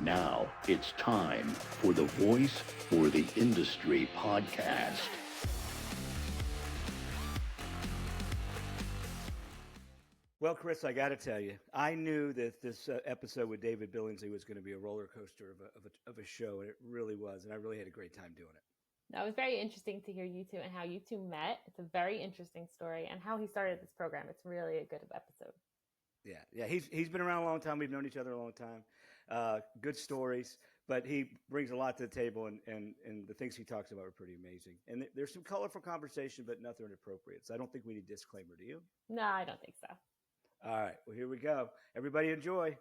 Now it's time for the Voice for the Industry podcast. Well, Chris, I got to tell you, I knew that this episode with David Billingsley was going to be a roller coaster of a show, and it really was, and I really had a great time doing it. That was very interesting to hear you two and how you two met. It's a very interesting story, and how he started this program. It's really a good episode. Yeah, he's been around a long time. We've known each other a long time. Good stories, but he brings a lot to the table, and the things he talks about are pretty amazing. And there's some colorful conversation, but nothing inappropriate. So I don't think we need a disclaimer, do you? No, I don't think so. All right, well, here we go. Everybody enjoy.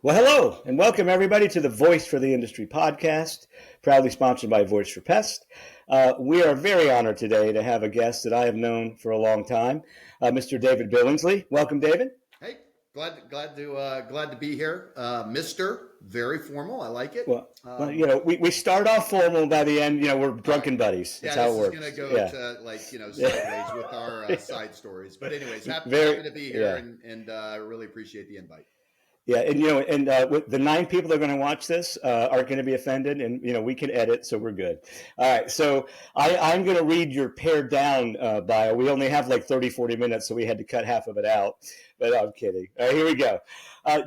Well, hello, and welcome everybody to the Voice for the Industry podcast, proudly sponsored by Voice for Pest. We are very honored today to have a guest that I have known for a long time, Mr. David Billingsley. Welcome, David. Hey, glad to be here. Mr. Very formal. I like it. Well, we start off formal, by the end, we're drunken buddies. That's how it works. This is going to go to sideways with our side stories. But anyways, happy to be here, and really appreciate the invite. Yeah, and with the 9 people that are going to watch this aren't going to be offended, and we can edit, so we're good. All right, so I'm going to read your pared down bio. We only have like 30, 40 minutes, so we had to cut half of it out. But I'm kidding. All right, here we go.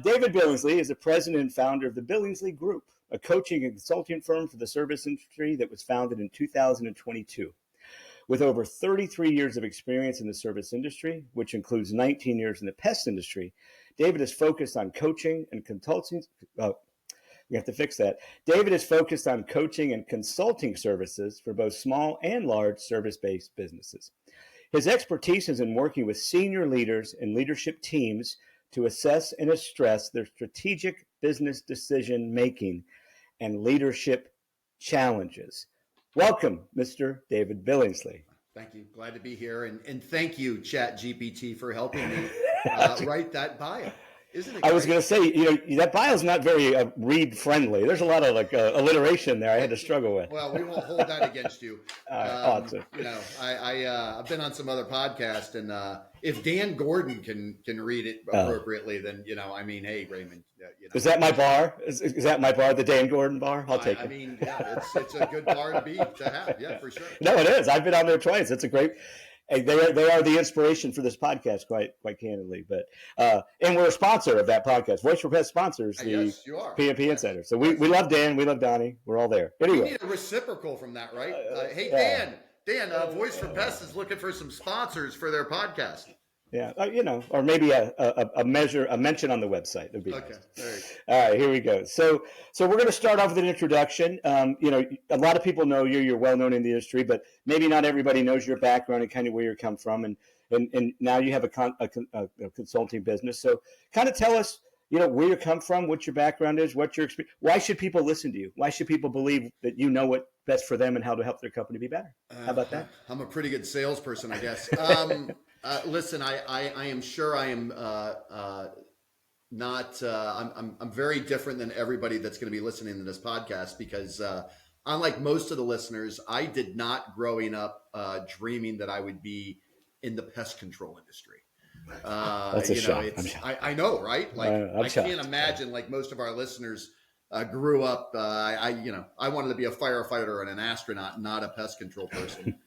David Billingsley is the president and founder of the Billingsley Group, a coaching and consulting firm for the service industry that was founded in 2022. With over 33 years of experience in the service industry, which includes 19 years in the pest industry, David is focused on coaching and consulting. We have to fix that. David is focused on coaching and consulting services for both small and large service-based businesses. His expertise is in working with senior leaders and leadership teams to assess and address their strategic business decision-making and leadership challenges. Welcome, Mr. David Billingsley. Thank you. Glad to be here. And thank you, ChatGPT, for helping me write that bio. Isn't it great? I was going to say, that bio is not very read friendly. There's a lot of alliteration there I had to struggle with. Well, we won't hold that against you. Awesome. I've been on some other podcasts, and if Dan Gordon can read it appropriately, then hey, Raymond. Is that my bar? Is that my bar, the Dan Gordon bar? I'll take it. I mean, yeah, it's a good bar to have. Yeah, for sure. No, it is. I've been on there twice. It's a great. They are the inspiration for this podcast, quite candidly. But and we're a sponsor of that podcast. Voice for Pest sponsors the PMP Insider. So we love Dan, we love Donnie. We're all there. Anyway, we need a reciprocal from that, right? Hey, Dan, Voice for Pest is looking for some sponsors for their podcast. Yeah, or maybe a mention on the website would be okay. Nice. All right, here we go. So we're going to start off with an introduction. A lot of people know you. You're well known in the industry, but maybe not everybody knows your background and kind of where you come from. And now you have a consulting business. So kind of tell us, where you come from, what your background is, what your experience. Why should people listen to you? Why should people believe that you know what's best for them and how to help their company be better? How about that? I'm a pretty good salesperson, I guess. Listen, I am sure I am not. I'm very different than everybody that's going to be listening to this podcast because, unlike most of the listeners, I did not growing up dreaming that I would be in the pest control industry. That's a shock. I know, right? Like I can't imagine. Like most of our listeners grew up. I wanted to be a firefighter and an astronaut, not a pest control person.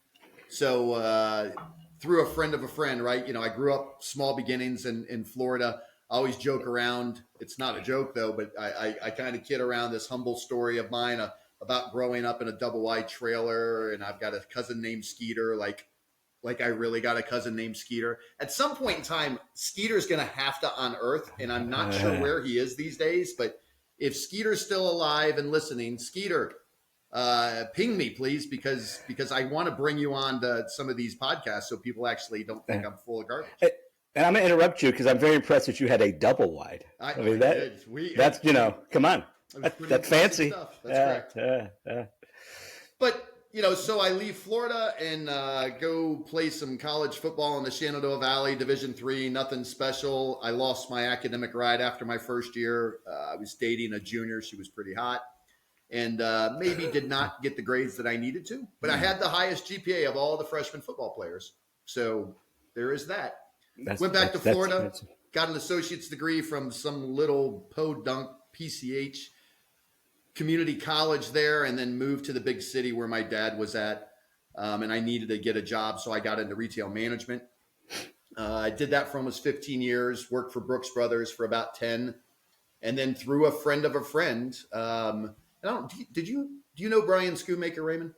So. Through a friend of a friend, right? I grew up small beginnings in Florida. I always joke around. It's not a joke though, but I kind of kid around this humble story of mine about growing up in a double wide trailer, and I've got a cousin named Skeeter. Like I really got a cousin named Skeeter. At some point in time, Skeeter's going to have to unearth, and I'm not sure where he is these days. But if Skeeter's still alive and listening, Skeeter. Ping me, please, because I want to bring you on to some of these podcasts so people actually don't think I'm full of garbage. And I'm going to interrupt you because I'm very impressed that you had a double wide. That's come on. That's fancy. That's correct. But, so I leave Florida and go play some college football in the Shenandoah Valley, Division III, nothing special. I lost my academic ride after my first year. I was dating a junior. She was pretty hot. And maybe did not get the grades that I needed to. But I had the highest GPA of all the freshman football players. So there is that. Went back to Florida, got an associate's degree from some little podunk PCH community college there, and then moved to the big city where my dad was at. And I needed to get a job, so I got into retail management. I did that for almost 15 years, worked for Brooks Brothers for about 10. And then through a friend of a friend, do you know Brian Schoonmaker, Raymond?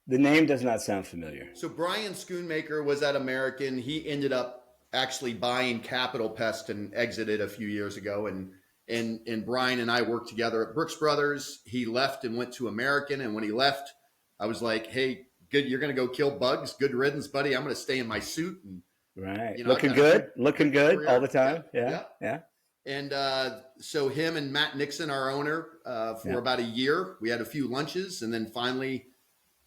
The name does not sound familiar. So Brian Schoonmaker was at American. He ended up actually buying Capital Pest and exited a few years ago. And Brian and I worked together at Brooks Brothers. He left and went to American. And when he left, I was like, hey, good, you're going to go kill bugs. Good riddance, buddy. I'm going to stay in my suit. And, right. Looking good all the time. Yeah. And so him and Matt Nixon, our owner, for about a year, we had a few lunches. And then finally,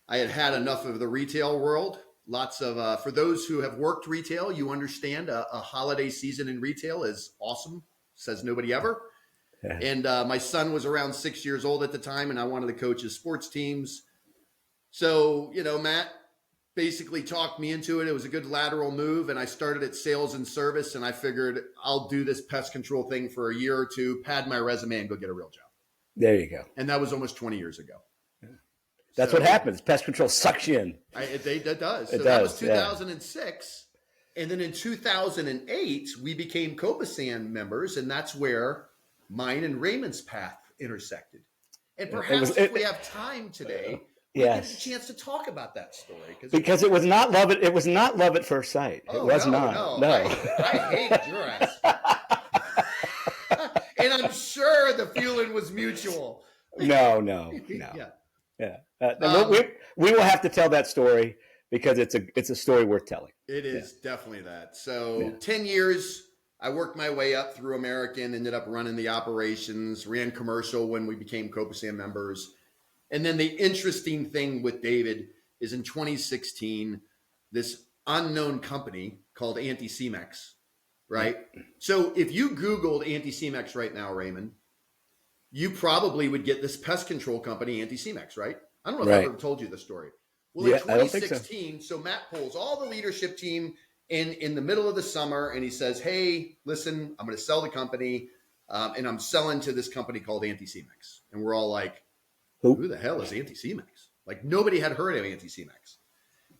I had enough of the retail world. Lots of, for those who have worked retail, you understand a holiday season in retail is awesome. Says nobody ever. Yeah. And my son was around 6 years old at the time, and I wanted to coach his sports teams. So, Matt basically talked me into it. It was a good lateral move, and I started at sales and service, and I figured I'll do this pest control thing for a year or two, pad my resume, and go get a real job. There you go. And that was almost 20 years ago. Yeah. That's what happens. Pest control sucks you in. It does. So that was 2006. And then in 2008, we became Copasan members, and that's where mine and Raymond's path intersected. And perhaps if we have time today, we get a chance to talk about that story. Because it was not love it. It was not love at first sight. It was not. No. I hated your ass. And I'm sure the feeling was mutual. No. Yeah. We will have to tell that story because it's a story worth telling. It is definitely that. So 10 years, I worked my way up through American, ended up running the operations, ran commercial when we became Copasan members. And then the interesting thing with David is in 2016, this unknown company called Anti-Cemex, right? So if you Googled Anti-Cemex right now, Raymond, you probably would get this pest control company, Anti-Cemex, right? I don't know if I've ever told you the story. Well, in 2016, so Matt pulls all the leadership team in the middle of the summer, and he says, hey, listen, I'm going to sell the company, and I'm selling to this company called Anti-Cemex. And we're all like, who the hell is Anti-Cemex? Like, nobody had heard of Anti-Cemex.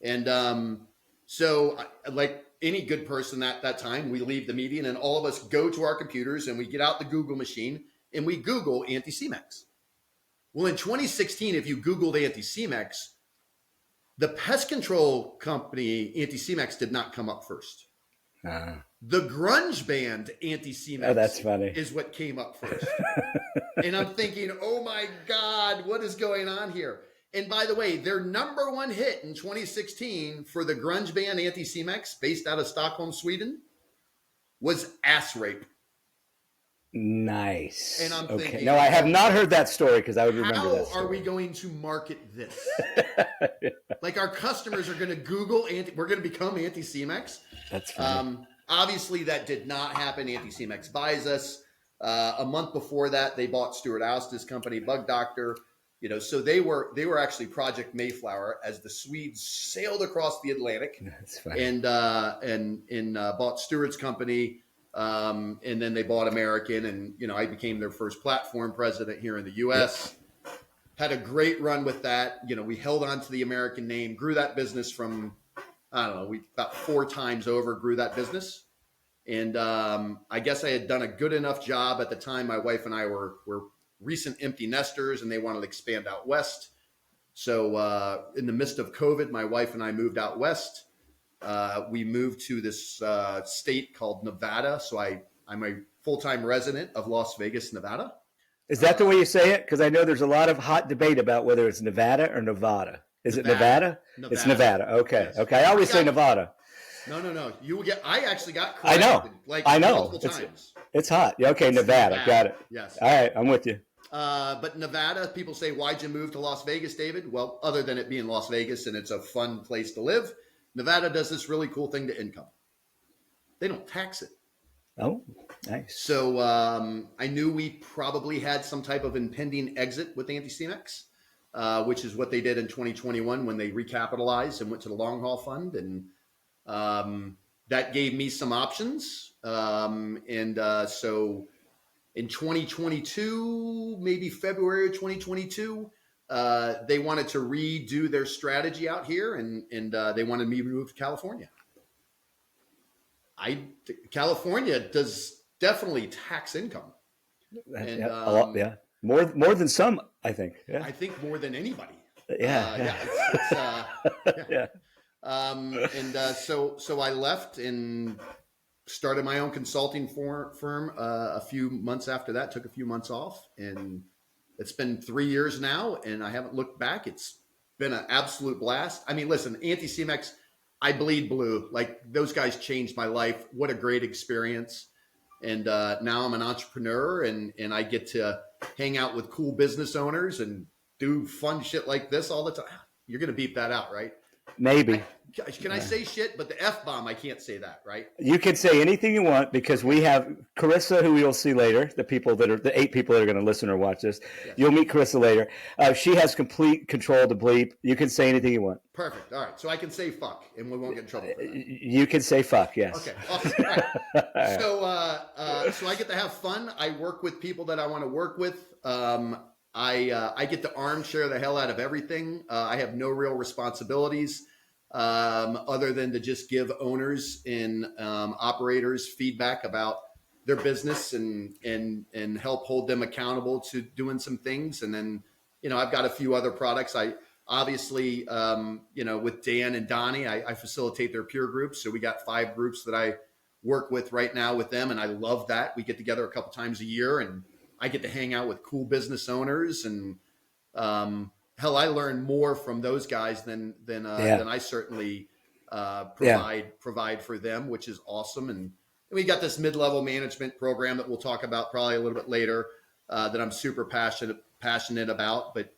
And so, like any good person at that time, we leave the meeting, and all of us go to our computers, and we get out the Google machine, and we Google Anti-Cemex. Well, in 2016, if you Googled Anti-Cemex, the pest control company Anti-Cemex did not come up first. The grunge band Anti-Cemex that's funny. Is what came up first. And I'm thinking, oh my God, what is going on here? And by the way, their number one hit in 2016 for the grunge band Anti-Cemex, based out of Stockholm, Sweden, was Ass Rape. Nice. And I'm thinking, no, I have not heard that story because I would remember that story. How are we going to market this? Like our customers are going to Google, we're going to become Anti-Cemex. That's funny. Obviously, that did not happen. Anti-Cemex buys us. A month before that, they bought Stuart Auster's company, Bug Doctor. So they were actually Project Mayflower as the Swedes sailed across the Atlantic. That's funny. And bought Stuart's company. And then they bought American, and I became their first platform president here in the U.S. Had a great run with that. We held on to the American name, grew that business from we about 4 times over grew that business. And I guess I had done a good enough job at the time. My wife and I were recent empty nesters, and they wanted to expand out west. So in the midst of COVID, my wife and I moved out west. We moved to this state called Nevada. So I'm a full-time resident of Las Vegas, Nevada. Is that the way you say it? Because I know there's a lot of hot debate about whether it's Nevada or Nevada. Is it Nevada? It's Nevada. Okay. Yes. Okay. I always say Nevada. No. You will get. I actually got corrected. I know. Multiple times. It's hot. Yeah, okay, Nevada. Got it. Yes. All right, I'm with you. But Nevada, people say, why'd you move to Las Vegas, David? Well, other than it being Las Vegas and it's a fun place to live, Nevada does this really cool thing to income. They don't tax it. Oh, nice. So I knew we probably had some type of impending exit with Anti-Cemex, which is what they did in 2021 when they recapitalized and went to the long haul fund. And that gave me some options. So in 2022, maybe February of 2022, they wanted to redo their strategy out here, and they wanted me to move to California. California does definitely tax income, and a lot, more than some, I think. Yeah, I think more than anybody. Yeah. So I left and started my own consulting firm a few months after that. Took a few months off, and it's been 3 years now, and I haven't looked back. It's been an absolute blast. I mean, listen, Anti-Cemex, I bleed blue. Like, those guys changed my life. What a great experience. And now I'm an entrepreneur, and I get to hang out with cool business owners and do fun shit like this all the time. You're going to beep that out, right? Maybe. Can I say shit? But the F-bomb, I can't say that, right? You can say anything you want, because we have Carissa, who you'll see later, the 8 people that are going to listen or watch this. Yes. You'll meet Carissa later. She has complete control to bleep. You can say anything you want. Perfect. All right. So I can say fuck, and we won't get in trouble for that. You can say fuck, yes. Okay. Awesome. All right. So I get to have fun. I work with people that I want to work with. I get to armchair the hell out of everything. I have no real responsibilities other than to just give owners and operators feedback about their business and help hold them accountable to doing some things. And then, I've got a few other products. I obviously, with Dan and Donnie, I facilitate their peer groups. So we got 5 groups that I work with right now with them. And I love that. We get together a couple times a year, and I get to hang out with cool business owners, and hell, I learn more from those guys than I certainly provide for them, which is awesome. And we got this mid-level management program that we'll talk about probably a little bit later that I'm super passionate about. But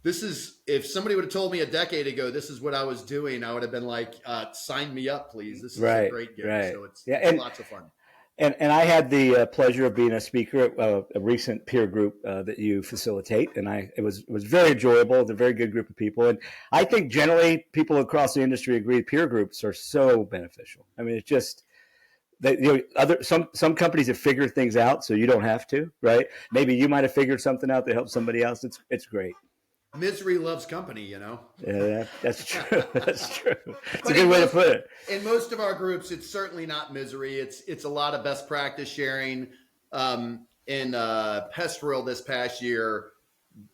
this is, if somebody would have told me a decade ago this is what I was doing, I would have been like, sign me up, please. This is a great gig. Right. So it's lots of fun. And I had the pleasure of being a speaker at a recent peer group that you facilitate, and it was very enjoyable. They're a very good group of people, and I think generally people across the industry agree peer groups are so beneficial. I mean, it's just some companies have figured things out, so you don't have to, right? Maybe you might have figured something out that helps somebody else. It's great. Misery loves company, Yeah, that's true. That's true. It's a good way to put it. In most of our groups, it's certainly not misery. It's a lot of best practice sharing. In Pest World this past year,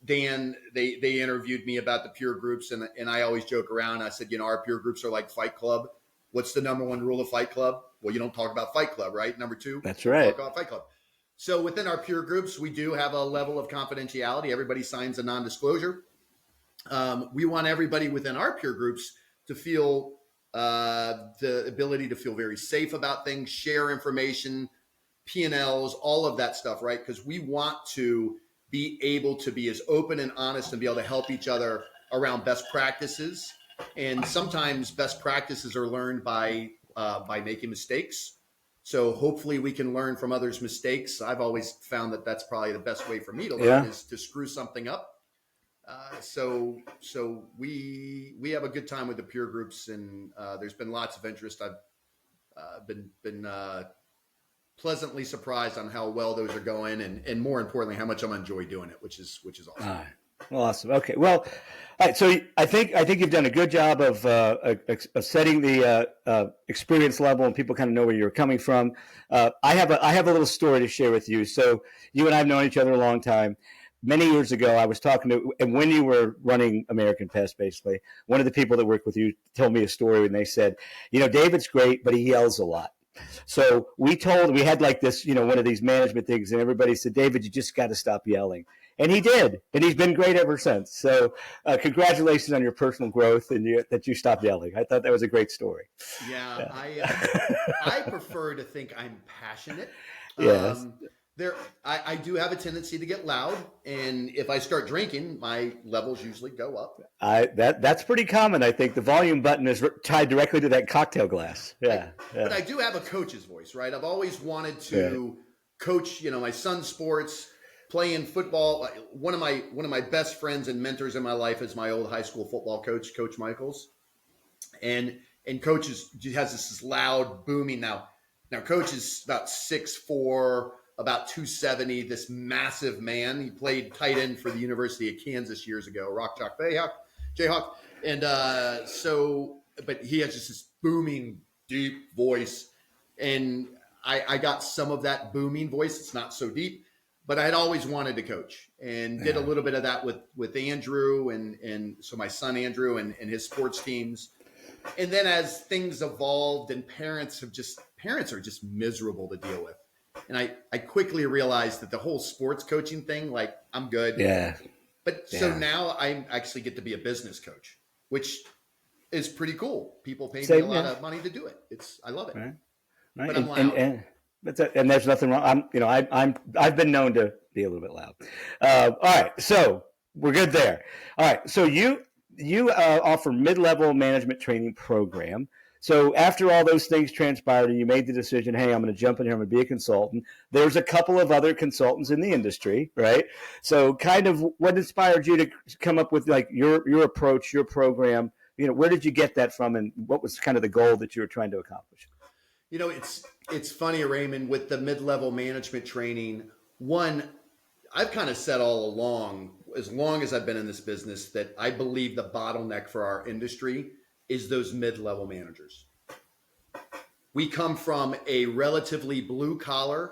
Dan, they interviewed me about the peer groups, and I always joke around. I said, our peer groups are like Fight Club. What's the number 1 rule of Fight Club? Well, you don't talk about Fight Club, right? Number 2, that's right. Talk about Fight Club. So within our peer groups, we do have a level of confidentiality. Everybody signs a non-disclosure. We want everybody within our peer groups to feel the ability to feel very safe about things, share information, P&Ls, all of that stuff, right? Because we want to be able to be as open and honest and be able to help each other around best practices. And sometimes best practices are learned by making mistakes. So hopefully we can learn from others' mistakes. I've always found that that's probably the best way for me to learn is to screw something up. So we have a good time with the peer groups, and there's been lots of interest. I've been pleasantly surprised on how well those are going, and more importantly, how much I'm enjoy doing it, which is awesome. Awesome. Okay. Well, all right. So I think you've done a good job of setting the experience level, and people kind of know where you're coming from. I have a little story to share with you. So you and I have known each other a long time. Many years ago, I was talking to, and when you were running American Pest, basically, one of the people that worked with you told me a story, and they said, David's great, but he yells a lot. So we had like this, one of these management things, and everybody said, David, you just got to stop yelling. And he did, and he's been great ever since. So congratulations on your personal growth and that you stopped yelling. I thought that was a great story. Yeah. I prefer to think I'm passionate. Yes. I do have a tendency to get loud, and if I start drinking, my levels usually go up. That's pretty common. I think the volume button is tied directly to that cocktail glass. Yeah. But I do have a coach's voice, right? I've always wanted to coach, my son's sports, playing football. One of my best friends and mentors in my life is my old high school football coach, Coach Michaels. and Coach has this loud booming now. Now Coach is about 6'4", about 270, this massive man. He played tight end for the University of Kansas years ago, Rock Chalk Jayhawk. And but he has just this booming, deep voice. And I got some of that booming voice. It's not so deep, but I'd always wanted to coach and did a little bit of that with Andrew and so my son Andrew and his sports teams. And then as things evolved and parents are just miserable to deal with. And I quickly realized that the whole sports coaching thing, like I'm good. Yeah. But so now I actually get to be a business coach, which is pretty cool. People pay me a lot of money to do it. I love it. Right. But I'm loud. And there's nothing wrong. I've been known to be a little bit loud. All right. So we're good there. All right. So you offer mid-level management training program. So after all those things transpired and you made the decision, hey, I'm going to jump in here, I'm going to be a consultant. There's a couple of other consultants in the industry, right? So kind of what inspired you to come up with like your approach, your program? Where did you get that from and what was kind of the goal that you were trying to accomplish? It's funny, Raymond, with the mid-level management training, one, I've kind of said all along, as long as I've been in this business, that I believe the bottleneck for our industry is those mid-level managers. We come from a relatively blue-collar,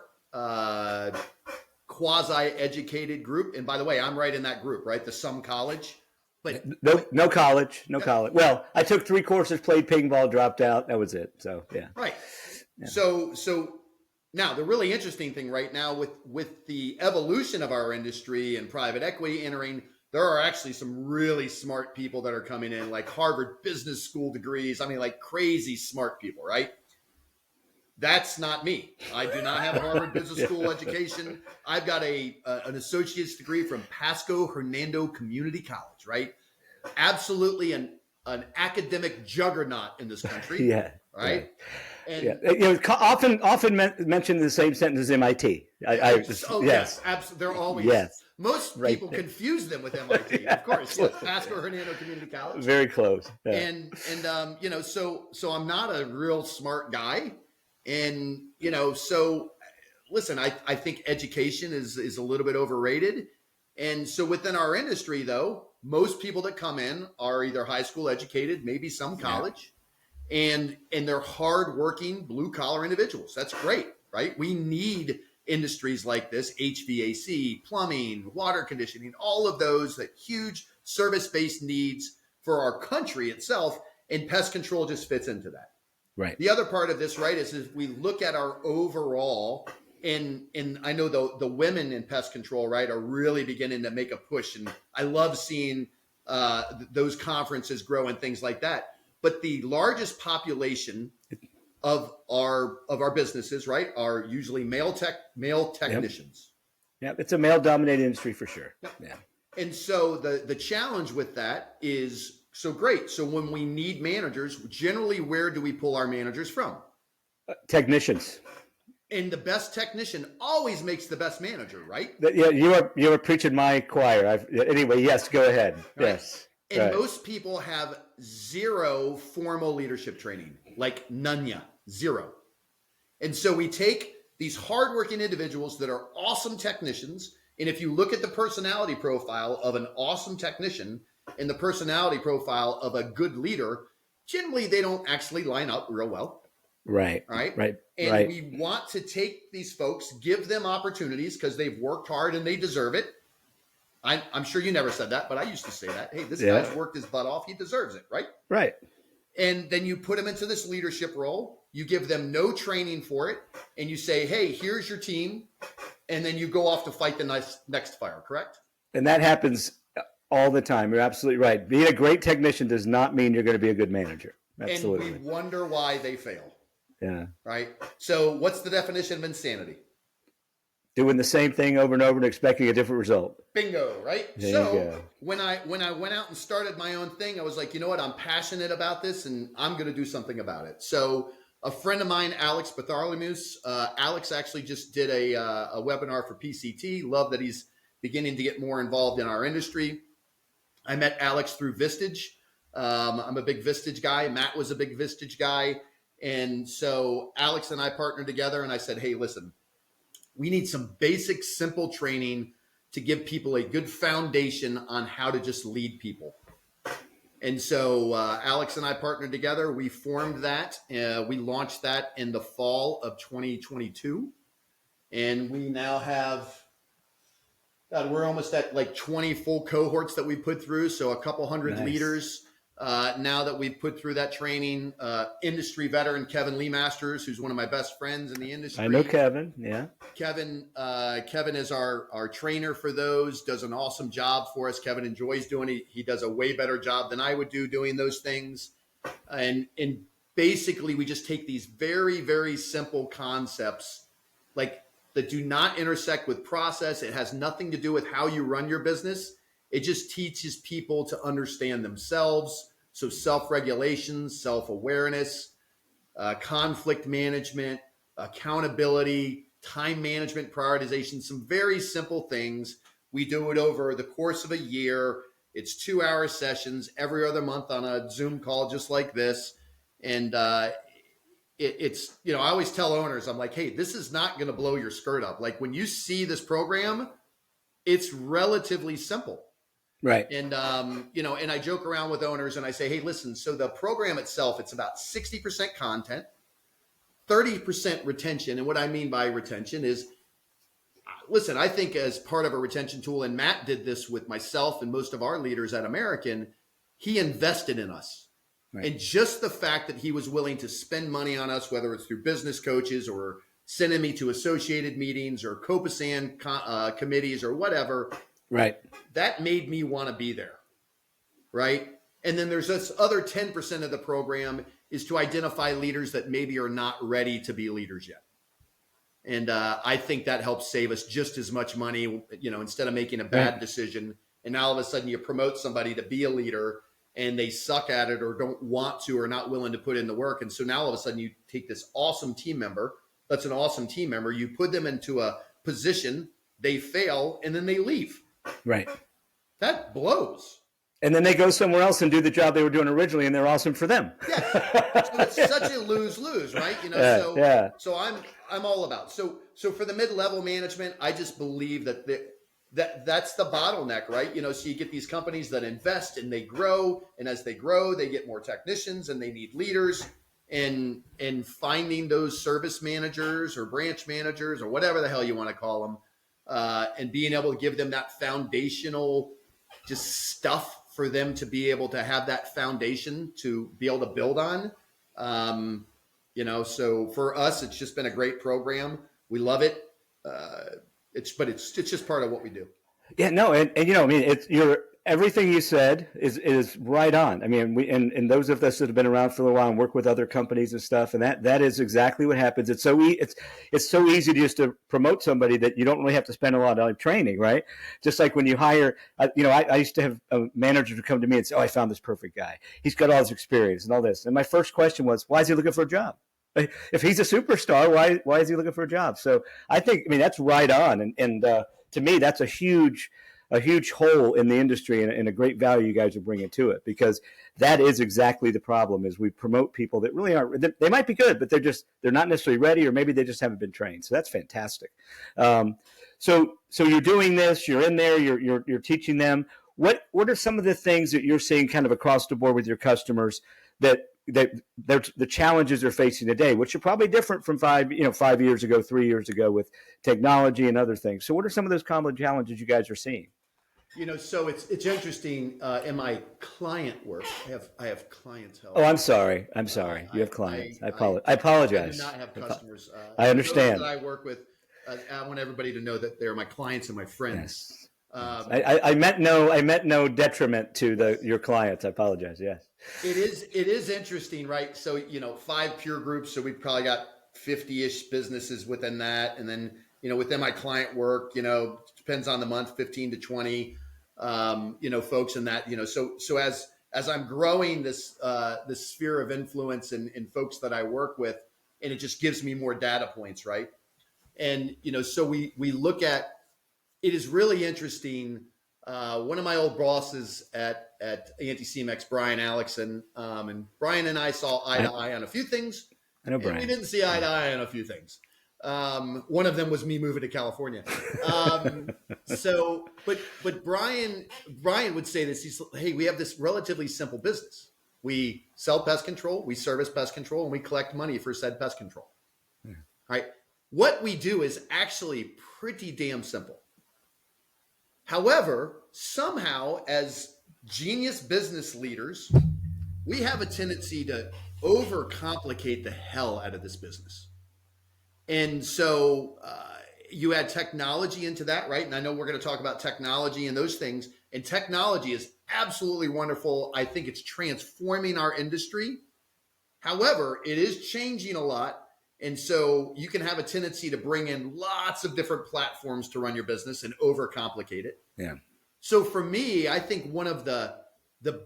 quasi-educated group. And by the way, I'm right in that group, right? Some college. But no college. Well, I took 3 courses, played ping ball, dropped out. That was it. So, yeah. Right. Yeah. So now the really interesting thing right now with the evolution of our industry and private equity entering, there are actually some really smart people that are coming in, like Harvard Business School degrees. I mean, like crazy smart people, right? That's not me. I do not have a Harvard Business School education. I've got an associate's degree from Pasco Hernando Community College, right? Absolutely an academic juggernaut in this country. Yeah. Right. Yeah. And often mentioned in the same sentence as MIT. Yes, absolutely. They're always most people confuse them with MIT, of course. Yes, Pasco Hernando Community College. Very close. Yeah. And so I'm not a real smart guy. And, so listen, I think education is a little bit overrated. And so within our industry, though, most people that come in are either high school educated, maybe some college, and they're hardworking blue collar individuals. That's great, right? We need industries like this, HVAC, plumbing, water conditioning, all of those, that huge service-based needs for our country itself. And pest control just fits into that. Right. The other part of this, right, is if we look at our overall, and I know the women in pest control, right, are really beginning to make a push. And I love seeing those conferences grow and things like that. But the largest population of our businesses, right, are usually male technicians. Yeah, it's a male-dominated industry for sure. Yep. Yeah. And so the challenge with that is, so great. So when we need managers, generally, where do we pull our managers from? Technicians. And the best technician always makes the best manager, right? Yeah, you are preaching my choir. Anyway, yes, go ahead. Right. Yes. And most people have zero formal leadership training, like none, zero. And so we take these hardworking individuals that are awesome technicians. And if you look at the personality profile of an awesome technician and the personality profile of a good leader, generally they don't actually line up real well. Right. And we want to take these folks, give them opportunities because they've worked hard and they deserve it. I'm sure you never said that, but I used to say that. Hey, this guy's worked his butt off. He deserves it, right? Right. And then you put him into this leadership role. You give them no training for it. And you say, hey, here's your team. And then you go off to fight the next fire, correct? And that happens all the time. You're absolutely right. Being a great technician does not mean you're going to be a good manager. Absolutely. And we wonder why they fail. Yeah. Right. So what's the definition of insanity? Doing the same thing over and over and expecting a different result. Bingo, right? There so you go. when I went out and started my own thing, I was like, you know what? I'm passionate about this and I'm going to do something about it. So a friend of mine, Alex Bartholomew's, Alex actually just did a webinar for PCT. Love that he's beginning to get more involved in our industry. I met Alex through Vistage. I'm a big Vistage guy. Matt was a big Vistage guy. And so Alex and I partnered together, and I said, hey, listen, we need some basic, simple training to give people a good foundation on how to just lead people. And so Alex and I partnered together. We formed that. We launched that in the fall of 2022. And we now have, God, we're almost at like 20 full cohorts that we put through. So a couple hundred leaders now that we've put through that training. Industry veteran Kevin Lee Masters, who's one of my best friends in the industry. I know Kevin. Yeah. Kevin is our trainer for those, does an awesome job for us. Kevin enjoys doing it. He does a way better job than I would do doing those things. And basically we just take these very, very simple concepts like that do not intersect with process. It has nothing to do with how you run your business. It just teaches people to understand themselves. So self-regulation, self-awareness, conflict management, accountability, time management, prioritization, some very simple things. We do it over the course of a year. It's 2-hour sessions every other month on a Zoom call just like this. And it's, you know, I always tell owners, I'm like, hey, this is not going to blow your skirt up. Like when you see this program, it's relatively simple. Right. And, you know, and I joke around with owners and I say, hey, listen, so the program itself, it's about 60% content, 30% retention. And what I mean by retention is, listen, I think as part of a retention tool, and Matt did this with myself and most of our leaders at American, he invested in us. Right. And just the fact that he was willing to spend money on us, whether it's through business coaches or sending me to associated meetings or Copasan committees or whatever, right, that made me want to be there, right? And then there's this other 10% of the program is to identify leaders that maybe are not ready to be leaders yet. And I think that helps save us just as much money, you know, instead of making a bad decision and now all of a sudden you promote somebody to be a leader and they suck at it or don't want to or not willing to put in the work. And so now all of a sudden you take this awesome team member, that's an awesome team member, you put them into a position, they fail, and then they leave. Right. That blows. And then they go somewhere else and do the job they were doing originally, and they're awesome for them. Yeah. So it's such a lose-lose, right? You know, so I'm all about. So for the mid-level management, I just believe that's the bottleneck, right? You know, so you get these companies that invest and they grow, and as they grow, they get more technicians and they need leaders, and finding those service managers or branch managers or whatever the hell you want to call them, and being able to give them that foundational just stuff for them to be able to have that foundation to be able to build on. You know, so for us, it's just been a great program. We love it. It's just part of what we do. Yeah, no. And you know, I mean, everything you said is right on. I mean, and those of us that have been around for a while and work with other companies and stuff, and that is exactly what happens. It's so easy just to promote somebody that you don't really have to spend a lot of training, right? Just like when you hire, you know, I used to have a manager to come to me and say, "Oh, I found this perfect guy. He's got all this experience and all this." And my first question was, "Why is he looking for a job? If he's a superstar, why is he looking for a job?" So I think, that's right on, and to me, that's a huge hole in the industry and a great value you guys are bringing to it, because that is exactly the problem. Is we promote people that really aren't, they might be good, but they're not necessarily ready, or maybe they just haven't been trained. So that's fantastic. So you're doing this, you're in there, you're teaching them. What are some of the things that you're seeing kind of across the board with your customers that the challenges they're facing today, which are probably different from 5 years ago, 3 years ago with technology and other things. So what are some of those common challenges you guys are seing? You know, so it's interesting. In my client work, I have clientele. Oh, I'm sorry. You have clients. I apologize. I do not have customers. I understand. That I work with. I want everybody to know that they're my clients and my friends. Yes. I meant no detriment to your clients. I apologize. Yes. It is interesting, right? So, 5 peer groups. So we've probably got 50-ish businesses within that. And then, within my client work, depends on the month, 15 to 20, folks in that, so as I'm growing this sphere of influence and folks that I work with, and it just gives me more data points, right? And, so we look at, it is really interesting. one of my old bosses at Anti-CMEX, Brian Alexson, and Brian and I saw eye to eye on a few things. I know Brian. We didn't see eye to eye on a few things. One of them was me moving to California. But Brian would say this. He's, hey, we have this relatively simple business. We sell pest control, we service pest control, and we collect money for said pest control. Yeah. All right. What we do is actually pretty damn simple. However, somehow as genius business leaders, we have a tendency to overcomplicate the hell out of this business. And so you add technology into that, right? And I know we're going to talk about technology and those things. And technology is absolutely wonderful. I think it's transforming our industry. However, it is changing a lot. And so you can have a tendency to bring in lots of different platforms to run your business and overcomplicate it. Yeah. So for me, I think one of the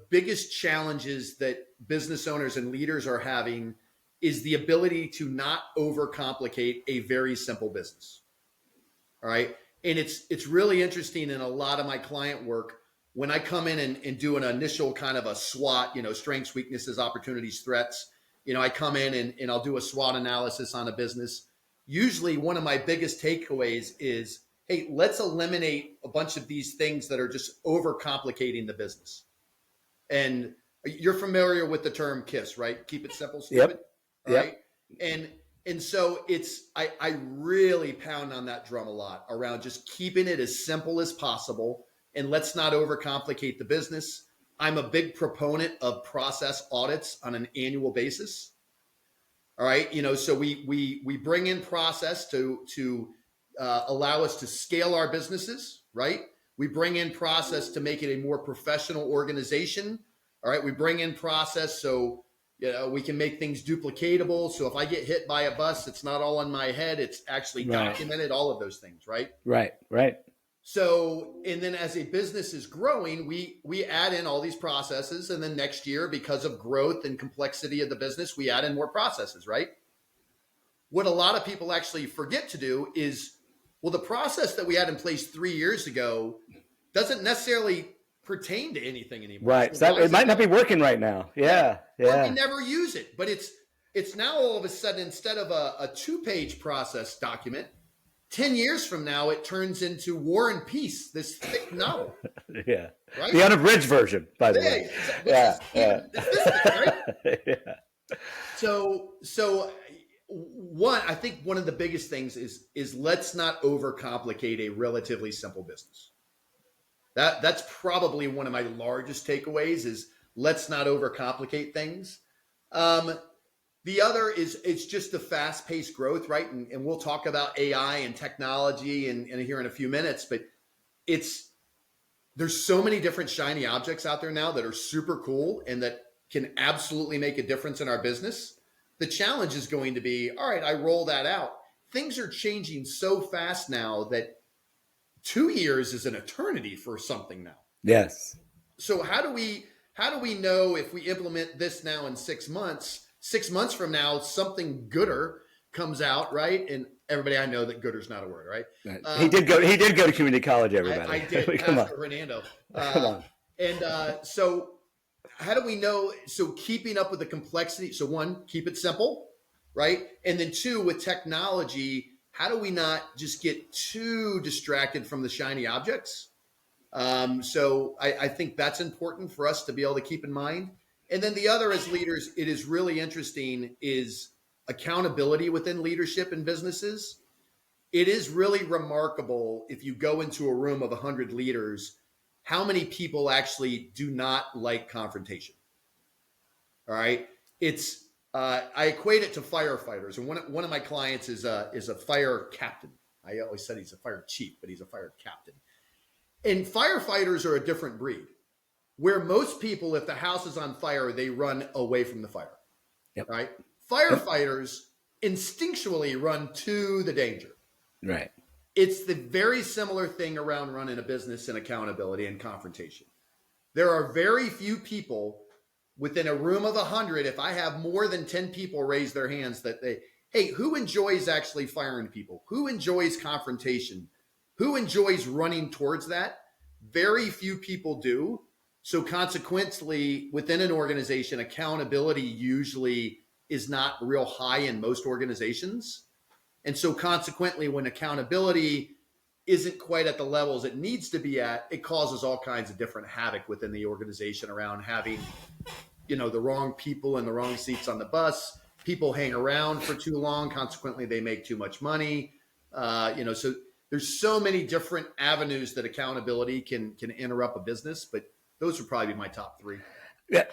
biggest challenges that business owners and leaders are having is the ability to not overcomplicate a very simple business. All right. And it's really interesting in a lot of my client work when I come in and do an initial kind of a SWOT, strengths, weaknesses, opportunities, threats. I come in and I'll do a SWOT analysis on a business. Usually one of my biggest takeaways is, hey, let's eliminate a bunch of these things that are just overcomplicating the business. And you're familiar with the term KISS, right? Keep it simple, stupid. Yep. Right. And so I really pound on that drum a lot around just keeping it as simple as possible. And let's not overcomplicate the business. I'm a big proponent of process audits on an annual basis. All right. So we bring in process to allow us to scale our businesses, right? We bring in process to make it a more professional organization. All right. We bring in process so we can make things duplicatable. So if I get hit by a bus, it's not all in my head. It's actually documented, all of those things, right? Right. So, and then as a business is growing, we add in all these processes. And then next year, because of growth and complexity of the business, we add in more processes, right? What a lot of people actually forget to do is, well, the process that we had in place 3 years ago doesn't necessarily pertain to anything anymore. Right. So it might not be working right now. Yeah. Or we never use it, but it's now all of a sudden, instead of a 2-page process document, 10 years from now, it turns into War and Peace, this thick novel. Yeah. Right? The unabridged version, by the way. Right? So I think one of the biggest things is let's not overcomplicate a relatively simple business. That's probably one of my largest takeaways is let's not overcomplicate things. The other is it's just the fast-paced growth, right? And we'll talk about AI and technology and here in a few minutes, but there's so many different shiny objects out there now that are super cool and that can absolutely make a difference in our business. The challenge is going to be, all right, I roll that out. Things are changing so fast now that 2 years is an eternity for something now. Yes. So how do we know if we implement this now in 6 months, 6 months from now, something gooder comes out, right? And everybody, I know that gooder's not a word, right? He did go to community college, everybody. I did. Come on. Hernando. Come on. And so how do we know? So keeping up with the complexity. So one, keep it simple, right? And then two, with technology, how do we not just get too distracted from the shiny objects? So I think that's important for us to be able to keep in mind. And then the other, as leaders, it is really interesting is accountability within leadership in businesses. It is really remarkable if you go into a room of 100 leaders, how many people actually do not like confrontation. All right. I equate it to firefighters. And one of my clients is a fire captain. I always said he's a fire chief, but he's a fire captain. And firefighters are a different breed. Where most people, if the house is on fire, they run away from the fire. Yep. Right? Firefighters instinctually run to the danger. Right. It's the very similar thing around running a business and accountability and confrontation. There are very few people within a room of 100. If I have more than 10 people raise their hands hey, who enjoys actually firing people? Who enjoys confrontation? Who enjoys running towards that? very few people do. So consequently, within an organization, accountability usually is not real high in most organizations. And so consequently, when accountability isn't quite at the levels it needs to be at, it causes all kinds of different havoc within the organization around having, the wrong people in the wrong seats on the bus. People hang around for too long. Consequently, they make too much money. So there's so many different avenues that accountability can interrupt a business, but those would probably be my top three. Yeah,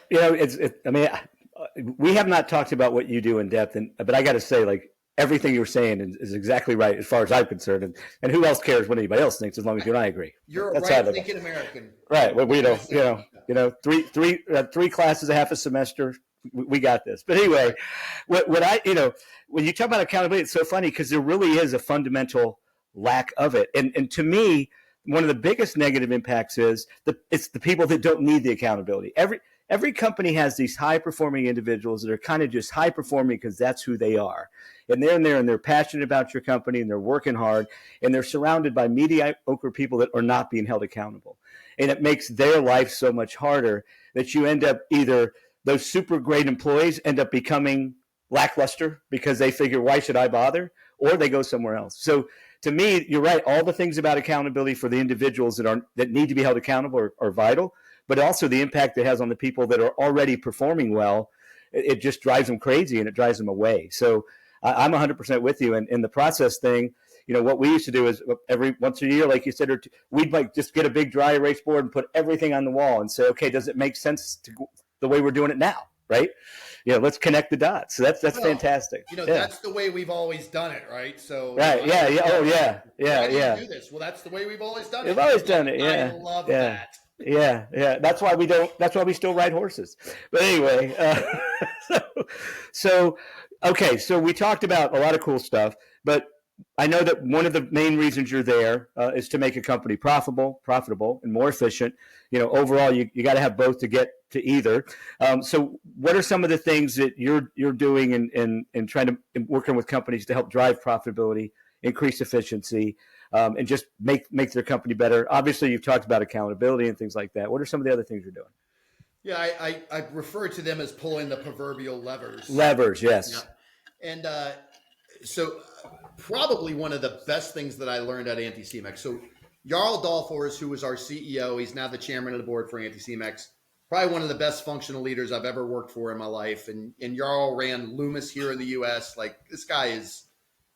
we have not talked about what you do in depth, but I got to say, like, everything you're saying is exactly right as far as I'm concerned, and who else cares what anybody else thinks as long as you and I agree. You're a right-thinking American, right? Well, we don't, three classes a half a semester. We got this. But anyway, when you talk about accountability, it's so funny because there really is a fundamental lack of it, and to me, one of the biggest negative impacts is it's the people that don't need the accountability. Every company has these high-performing individuals that are kind of just high-performing because that's who they are. And they're in there and they're passionate about your company and they're working hard and they're surrounded by mediocre people that are not being held accountable. And it makes their life so much harder that you end up either those super great employees end up becoming lackluster because they figure, why should I bother? Or they go somewhere else. So to me, you're right. All the things about accountability for the individuals that need to be held accountable are vital, but also the impact it has on the people that are already performing well. It just drives them crazy and it drives them away. So I'm 100% with you. And in the process thing, what we used to do is every once a year, like you said, we'd like just get a big dry erase board and put everything on the wall and say, okay, does it make sense to the way we're doing it now? Right? Let's connect the dots. So that's fantastic. That's the way we've always done it, right? So right, yeah. Do this. Well, that's the way we've always done it. We've always done it. Yeah, I love that. Yeah. That's why we still ride horses. But anyway, so we talked about a lot of cool stuff, but I know that one of the main reasons you're there is to make a company profitable, and more efficient. Overall, you got to have both to get to either. So, what are some of the things that you're doing in trying to working with companies to help drive profitability, increase efficiency, and just make their company better? Obviously, you've talked about accountability and things like that. What are some of the other things you're doing? Yeah, I refer to them as pulling the proverbial levers. Levers, yes. Yeah. And so probably one of the best things that I learned at Anti-CMEX. So Jarl Dahlfors, who was our CEO, he's now the chairman of the board for Anti-CMEX, probably one of the best functional leaders I've ever worked for in my life. And Jarl ran Loomis here in the U.S. Like, this guy is,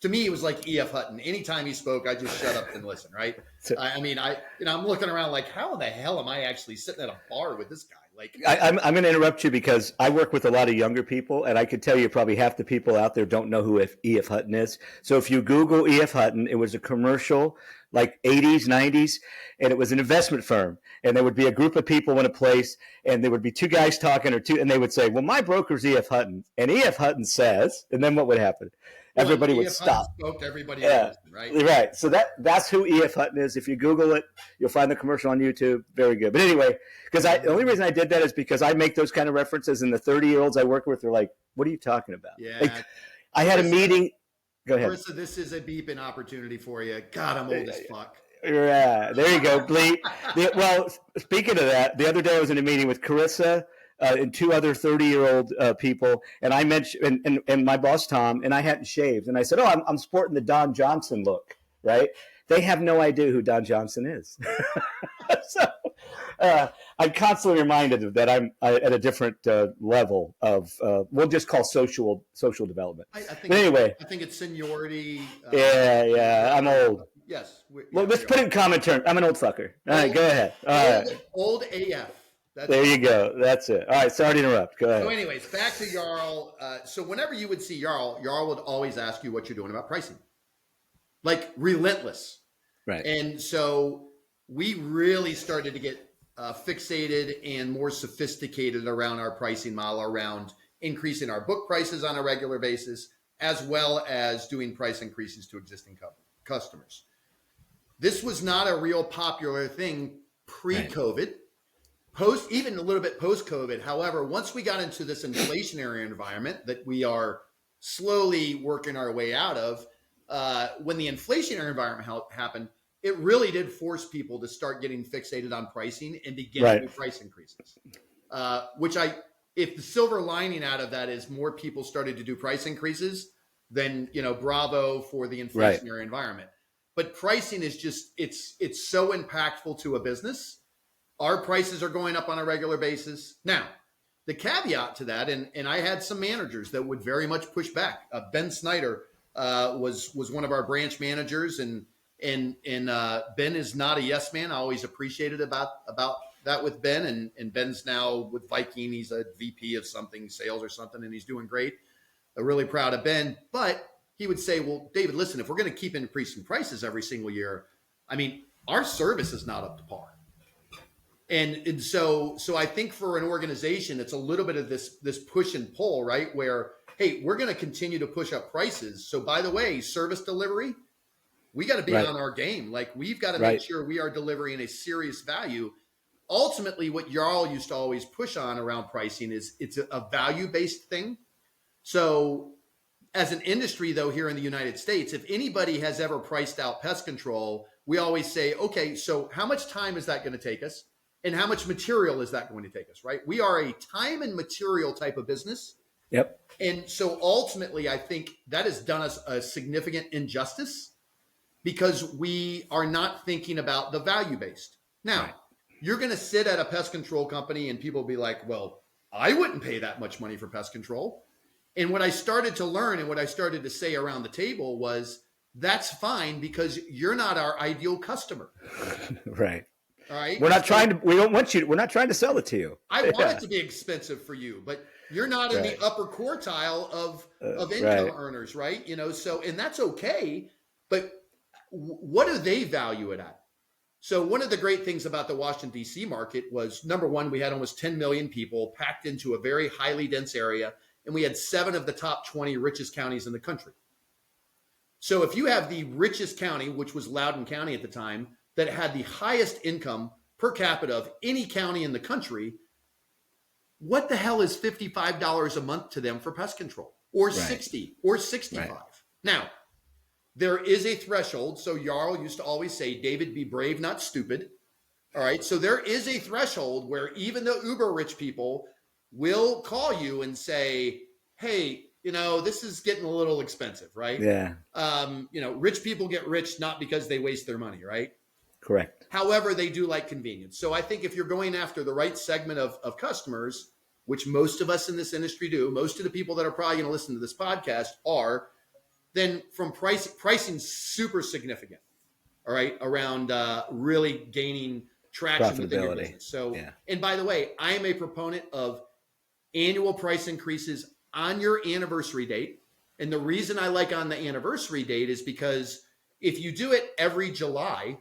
to me, it was like E.F. Hutton. Anytime he spoke, I just shut up and listen, right? I'm looking around like, how the hell am I actually sitting at a bar with this guy? Like, I'm going to interrupt you because I work with a lot of younger people, and I could tell you probably half the people out there don't know who E.F. Hutton is. So if you Google E.F. Hutton, it was a commercial like 80s, 90s, and it was an investment firm. And there would be a group of people in a place, and there would be two guys talking and they would say, well, my broker's E.F. Hutton. And E.F. Hutton says, and then what would happen? Everybody would stop. Everybody listen, right? Right. So that's who E.F. Hutton is. If you Google it, you'll find the commercial on YouTube. Very good. But anyway, the only reason I did that is because I make those kind of references, and the 30-year-olds I work with are like, "What are you talking about?" Yeah. Like, I had a meeting. Go ahead. Marissa, this is a beeping opportunity for you. God, I'm old as fuck. Yeah. There you go, bleep. Well, speaking of that, the other day I was in a meeting with Carissa. And two other 30-year-old people, and I mentioned, and my boss Tom, and I hadn't shaved, and I said, "Oh, I'm sporting the Don Johnson look, right?" They have no idea who Don Johnson is, so I'm constantly reminded of that. I'm at a different level of we'll just call social development. But anyway, I think it's seniority. Yeah, I'm old. Yes. Well, let's put it in common terms. I'm an old fucker. All right, go ahead. Old AF. There you go. That's it. All right. Sorry to interrupt. Go ahead. So anyways, back to Jarl. So whenever you would see Jarl would always ask you what you're doing about pricing. Like, relentless. Right. And so we really started to get fixated and more sophisticated around our pricing model, around increasing our book prices on a regular basis, as well as doing price increases to existing customers. This was not a real popular thing pre-COVID. Right. Even a little bit post-COVID. However, once we got into this inflationary environment that we are slowly working our way out of, when the inflationary environment happened, it really did force people to start getting fixated on pricing and begin to do price increases. If the silver lining out of that is more people started to do price increases, then, bravo for the inflationary environment. But pricing is just, it's so impactful to a business. Our prices are going up on a regular basis. Now, the caveat to that, and I had some managers that would very much push back. Ben Snyder was one of our branch managers, and Ben is not a yes man. I always appreciated about that with Ben, and Ben's now with Viking. He's a VP of something, sales or something, and he's doing great. I'm really proud of Ben. But he would say, well, David, listen, if we're going to keep increasing prices every single year, I mean, our service is not up to par. And so I think for an organization, it's a little bit of this push and pull, right? Where, hey, we're going to continue to push up prices. So by the way, service delivery, we got to be on our game. Like, we've got to make sure we are delivering a serious value. Ultimately, what y'all used to always push on around pricing is it's a value-based thing. So as an industry, though, here in the United States, if anybody has ever priced out pest control, we always say, okay, so how much time is that going to take us? And how much material is that going to take us, right? We are a time and material type of business. Yep. And so ultimately, I think that has done us a significant injustice because we are not thinking about the value-based. Now, you're going to sit at a pest control company and people will be like, well, I wouldn't pay that much money for pest control. And what I started to learn and what I started to say around the table was, that's fine because you're not our ideal customer. Right. All right. We're not trying to sell it to you. I want it to be expensive for you, but you're not in the upper quartile of income earners, right? So, and that's okay, but what do they value it at? So one of the great things about the Washington, D.C. market was, number one, we had almost 10 million people packed into a very highly dense area, and we had 7 of the top 20 richest counties in the country. So if you have the richest county, which was Loudoun County at the time, that had the highest income per capita of any county in the country, what the hell is $55 a month to them for pest control? Or $60 or $65? Right. Now, there is a threshold. So Jarl used to always say, David, be brave, not stupid. All right. So there is a threshold where even the uber rich people will call you and say, hey, this is getting a little expensive, right? Yeah. Rich people get rich not because they waste their money, right? Correct. However, they do like convenience. So I think if you're going after the right segment of customers, which most of us in this industry do, most of the people that are probably going to listen to this podcast are, then from pricing's super significant, all right, around really gaining traction within your business. So, and by the way, I am a proponent of annual price increases on your anniversary date. And the reason I like on the anniversary date is because if you do it every July,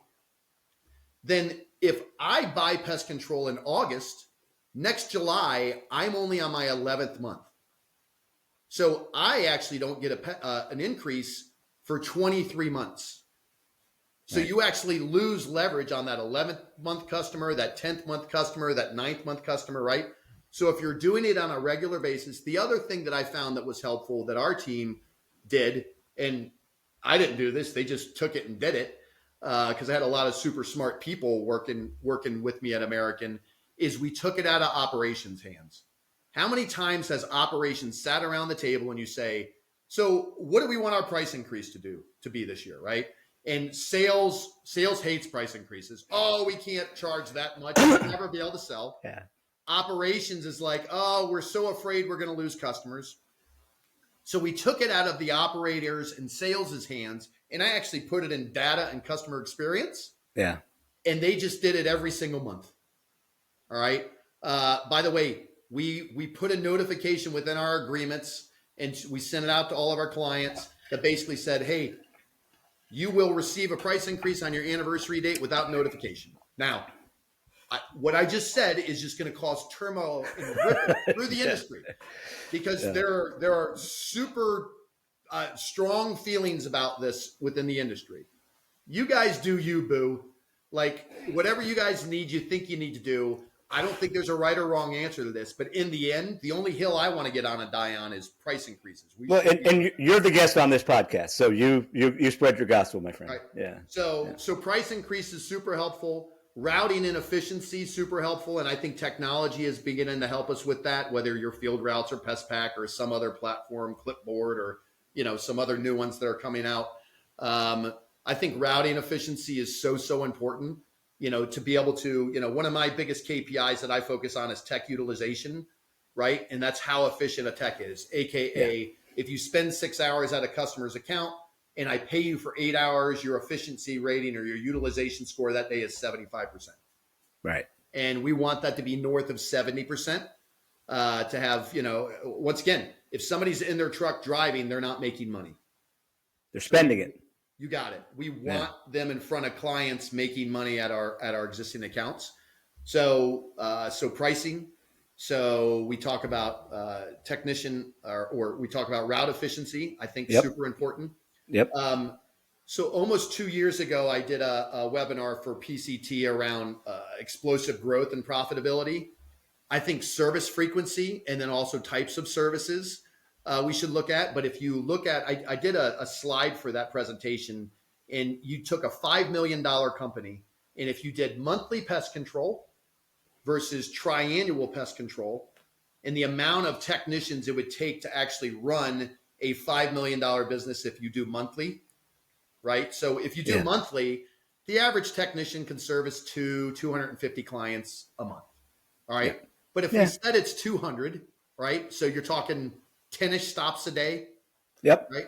then if I buy pest control in August, next July, I'm only on my 11th month. So I actually don't get an increase for 23 months. So you actually lose leverage on that 11th month customer, that 10th month customer, that 9th month customer, right? So if you're doing it on a regular basis, the other thing that I found that was helpful that our team did, and I didn't do this, they just took it and did it because I had a lot of super smart people working with me at American, is we took it out of operations hands. How many times has operations sat around the table and you say, so what do we want our price increase to be this year, right? And sales hates price increases. Oh, we can't charge that much. We'll never be able to sell. Yeah. Operations is like, oh, we're so afraid we're going to lose customers. So we took it out of the operators and sales' hands, and I actually put it in data and customer experience. Yeah. And they just did it every single month. All right. By the way, we put a notification within our agreements and we sent it out to all of our clients that basically said, hey, you will receive a price increase on your anniversary date without notification. Now, what I just said is just going to cause turmoil and ripple through the industry because there are super strong feelings about this within the industry. You guys do you, boo. Like whatever you guys need, you think you need to do. I don't think there's a right or wrong answer to this, but in the end, the only hill I want to get on and die on is price increases. And you're the guest on this podcast, so you spread your gospel, my friend. Right. Yeah. So price increases super helpful. Routing and efficiency super helpful, and I think technology is beginning to help us with that. Whether your field routes or PestPack or some other platform, Clipboard, or some other new ones that are coming out. I think routing efficiency is so important. To be able to, one of my biggest KPIs that I focus on is tech utilization, right? And that's how efficient a tech is, AKA if you spend 6 hours at a customer's account and I pay you for 8 hours, your efficiency rating or your utilization score that day is 75%. Right. And we want that to be north of 70% to have, once again, if somebody's in their truck driving, they're not making money. They're spending it. You got it. We want them in front of clients making money at our existing accounts. So pricing. So we talk about technician or we talk about route efficiency. I think super important. Yep. So almost 2 years ago, I did a webinar for PCT around explosive growth and profitability. I think service frequency and then also types of services we should look at. But if you look at, I did a slide for that presentation, and you took a $5 million company, and if you did monthly pest control versus triannual pest control, and the amount of technicians it would take to actually run a $5 million business if you do monthly, right? So if you do monthly, the average technician can service 250 clients a month, all right? Yeah. But if we said it's 200, right? So you're talking 10-ish stops a day. Yep. Right.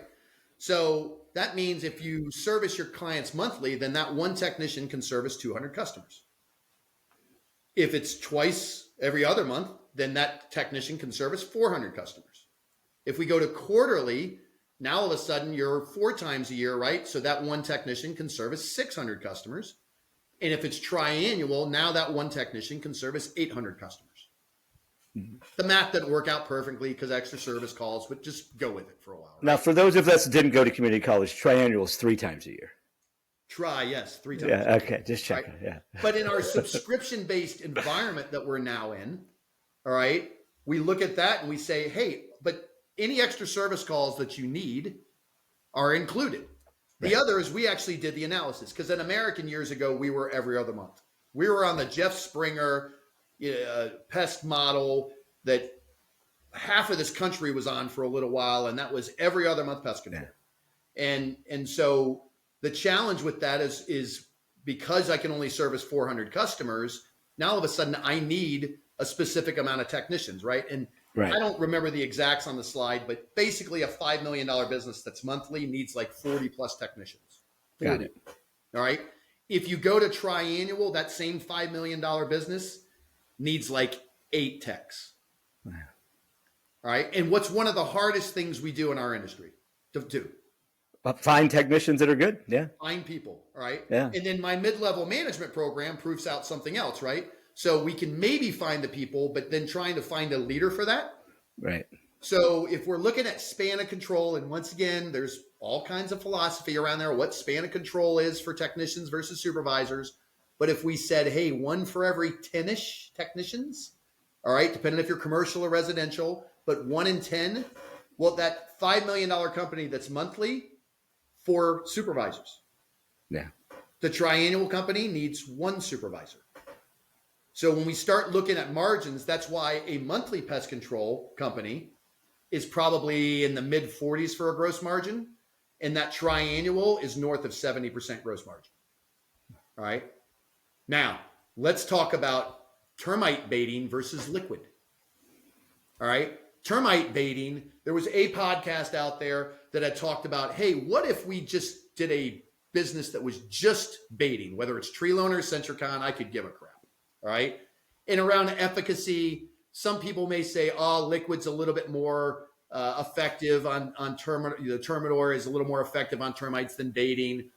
So that means if you service your clients monthly, then that one technician can service 200 customers. If it's twice every other month, then that technician can service 400 customers. If we go to quarterly, now all of a sudden you're 4 times a year, right? So that one technician can service 600 customers. And if it's triannual, now that one technician can service 800 customers. The math didn't work out perfectly because extra service calls, but just go with it for a while. Right? Now, for those of us that didn't go to community college, triannual is 3 times a year. Yes, 3 times. Yeah, okay, just checking. Right? Yeah. But in our subscription-based environment that we're now in, all right, we look at that and we say, hey, but any extra service calls that you need are included. The other is we actually did the analysis because in American years ago, we were every other month. We were on the Jeff Springer pest model that half of this country was on for a little while, and that was every other month pest control. Yeah. And so the challenge with that is because I can only service 400 customers, now all of a sudden I need a specific amount of technicians, right? And I don't remember the exacts on the slide, but basically a $5 million business that's monthly needs like 40 plus technicians. 40. Got it. All right. If you go to triannual, that same $5 million business needs like 8 techs. Wow. All right. And what's one of the hardest things we do in our industry to do? Find technicians that are good. Yeah. Find people. All right. Yeah. And then my mid-level management program proves out something else, right? So we can maybe find the people, but then trying to find a leader for that. Right. So if we're looking at span of control, and once again, there's all kinds of philosophy around there, what span of control is for technicians versus supervisors. But if we said, hey, 1 for every 10-ish technicians, all right, depending if you're commercial or residential, but 1 in 10, well, that $5 million company that's monthly, 4 supervisors. Yeah. The triannual company needs 1 supervisor. So when we start looking at margins, that's why a monthly pest control company is probably in the mid 40s for a gross margin. And that triannual is north of 70% gross margin. All right. Now let's talk about termite baiting versus liquid. All right. Termite baiting. There was a podcast out there that had talked about, hey, what if we just did a business that was just baiting, whether it's tree loaner, Centricon, I could give a crap. All right. And around efficacy, some people may say, oh, liquid's a little bit more effective on termite. The Termidor is a little more effective on termites than baiting.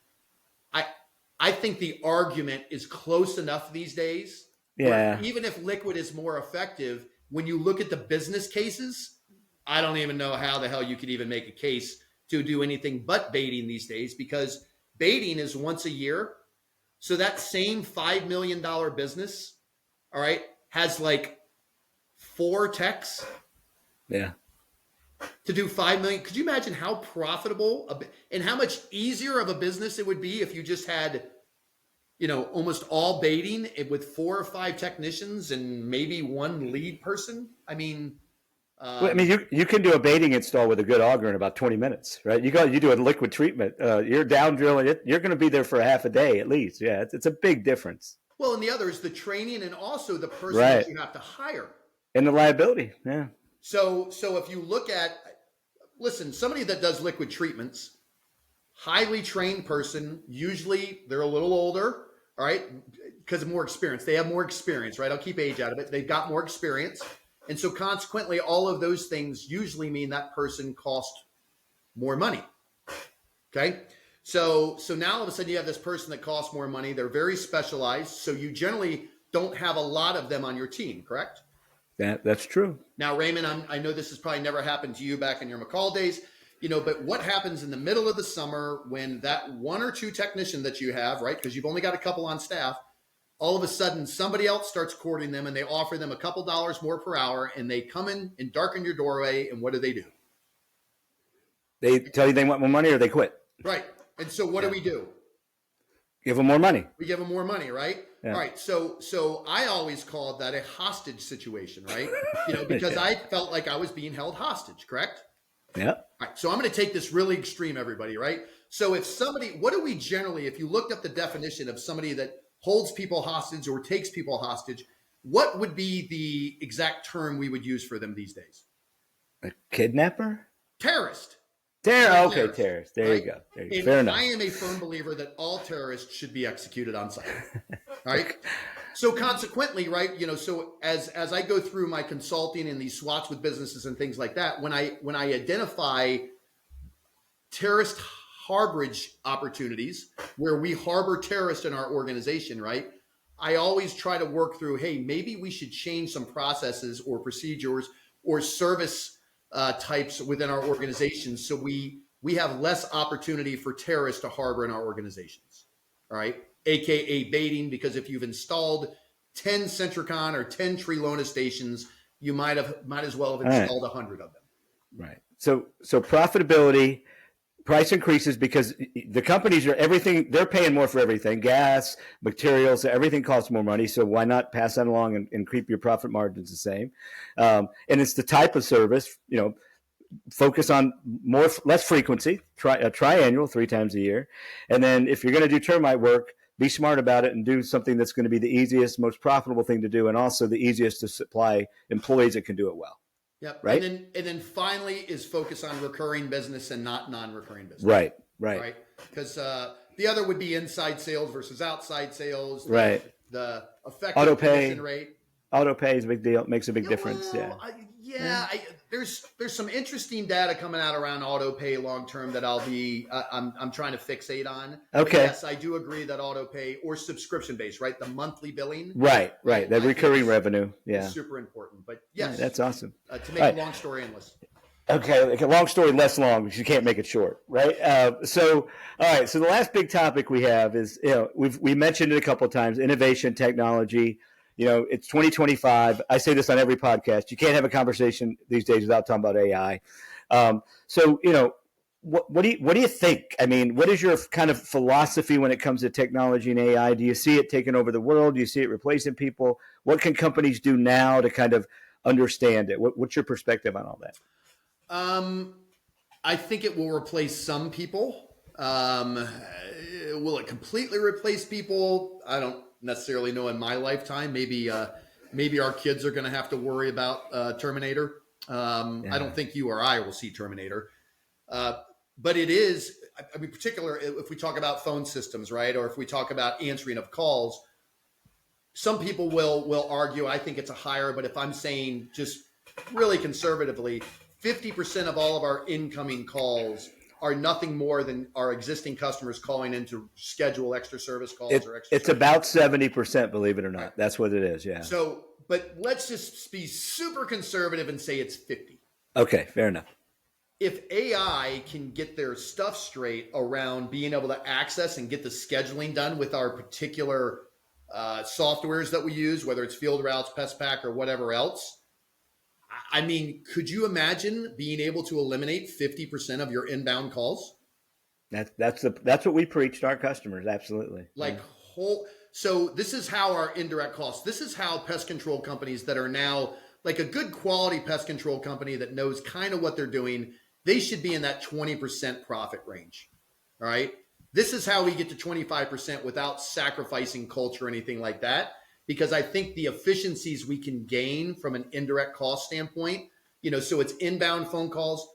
I think the argument is close enough these days. Yeah. Even if liquid is more effective, when you look at the business cases, I don't even know how the hell you could even make a case to do anything but baiting these days, because baiting is once a year. So that same $5 million business, all right, has like 4 techs. Yeah. To do 5 million. Could you imagine how profitable and how much easier of a business it would be if you just had, almost all baiting with 4 or 5 technicians and maybe 1 lead person? I mean, you can do a baiting install with a good auger in about 20 minutes, right? You do a liquid treatment. You're down drilling it. You're going to be there for a half a day at least. Yeah, it's a big difference. Well, and the other is the training and also the person right. that you have to hire. And the liability, yeah. So if you look at, listen, somebody that does liquid treatments, highly trained person, usually they're a little older, all right, because of more experience. They have more experience, right? I'll keep age out of it. They've got more experience. And so consequently, all of those things usually mean that person cost more money, okay? So now all of a sudden you have this person that costs more money. They're very specialized. So you generally don't have a lot of them on your team, correct? That's true. Now, Raymond, I know this has probably never happened to you back in your McCall days, but what happens in the middle of the summer when that 1 or 2 technician that you have, right, because you've only got a couple on staff, all of a sudden somebody else starts courting them and they offer them a couple dollars more per hour and they come in and darken your doorway, and what do? They tell you they want more money or they quit. Right. And so what do we do? Give them more money. We give them more money, right? Yeah. All right. So I always called that a hostage situation, right? Because yeah. I felt like I was being held hostage, correct? Yeah. All right. So I'm going to take this really extreme, everybody, right? So what do we generally, if you looked up the definition of somebody that holds people hostage or takes people hostage, what would be the exact term we would use for them these days? A kidnapper? Terrorist. Okay, terrorist. There right? you go. And fair enough. I am a firm believer that all terrorists should be executed on site. Right? So consequently, right, so as I go through my consulting and these SWATs with businesses and things like that, when I identify terrorist harborage opportunities where we harbor terrorists in our organization, right, I always try to work through, hey, maybe we should change some processes or procedures or service types within our organizations so we have less opportunity for terrorists to harbor in our organizations, all right? AKA baiting, because if you've installed 10 Centricon or 10 Trilona stations, you might as well have installed 100 of them. Right. So profitability, price increases because the companies they're paying more for everything, gas, materials, everything costs more money. So why not pass that along and keep your profit margins the same? And it's the type of service, focus on less frequency, triannual 3 times a year. And then if you're going to do termite work, be smart about it and do something that's going to be the easiest, most profitable thing to do, and also the easiest to supply employees that can do it well. Yep. Right. And then finally is focus on recurring business and not non-recurring business. Right. Because the other would be inside sales versus outside sales. The effective auto pay commission rate. Auto pay is a big deal. It makes a big difference. There's some interesting data coming out around auto pay long term that I'm trying to fixate on. Okay. But yes, I do agree that auto pay or subscription based, right? The monthly billing. Right. That recurring revenue. Yeah. Is super important. But yes, that's awesome. To make a long story endless. Okay, like a long story less long because you can't make it short, right? So the last big topic we have is, we mentioned it a couple of times, innovation, technology. It's 2025. I say this on every podcast. You can't have a conversation these days without talking about AI. What do you think? I mean, what is your kind of philosophy when it comes to technology and AI? Do you see it taking over the world? Do you see it replacing people? What can companies do now to kind of understand it? What's your perspective on all that? I think it will replace some people. Will it completely replace people? I don't necessarily know in my lifetime. Maybe our kids are going to have to worry about Terminator. I don't think you or I will see Terminator. But it is, I mean, particular if we talk about phone systems, right? Or if we talk about answering of calls, some people will argue, I think it's a higher, but if I'm saying just really conservatively, 50% of all of our incoming calls are nothing more than our existing customers calling in to schedule extra service calls or extra. It's about 70%, believe it or not. Right. That's what it is. Yeah. So, but let's just be super conservative and say it's 50. Okay. Fair enough. If AI can get their stuff straight around being able to access and get the scheduling done with our particular softwares that we use, whether it's Field Routes, PestPack, or whatever else. I mean, could you imagine being able to eliminate 50% of your inbound calls? That's what we preach to our customers. Absolutely. Like so this is how our indirect costs. This is how pest control companies that are now like a good quality pest control company that knows kind of what they're doing, they should be in that 20% profit range. All right. This is how we get to 25% without sacrificing culture or anything like that. Because I think the efficiencies we can gain from an indirect cost standpoint, so it's inbound phone calls.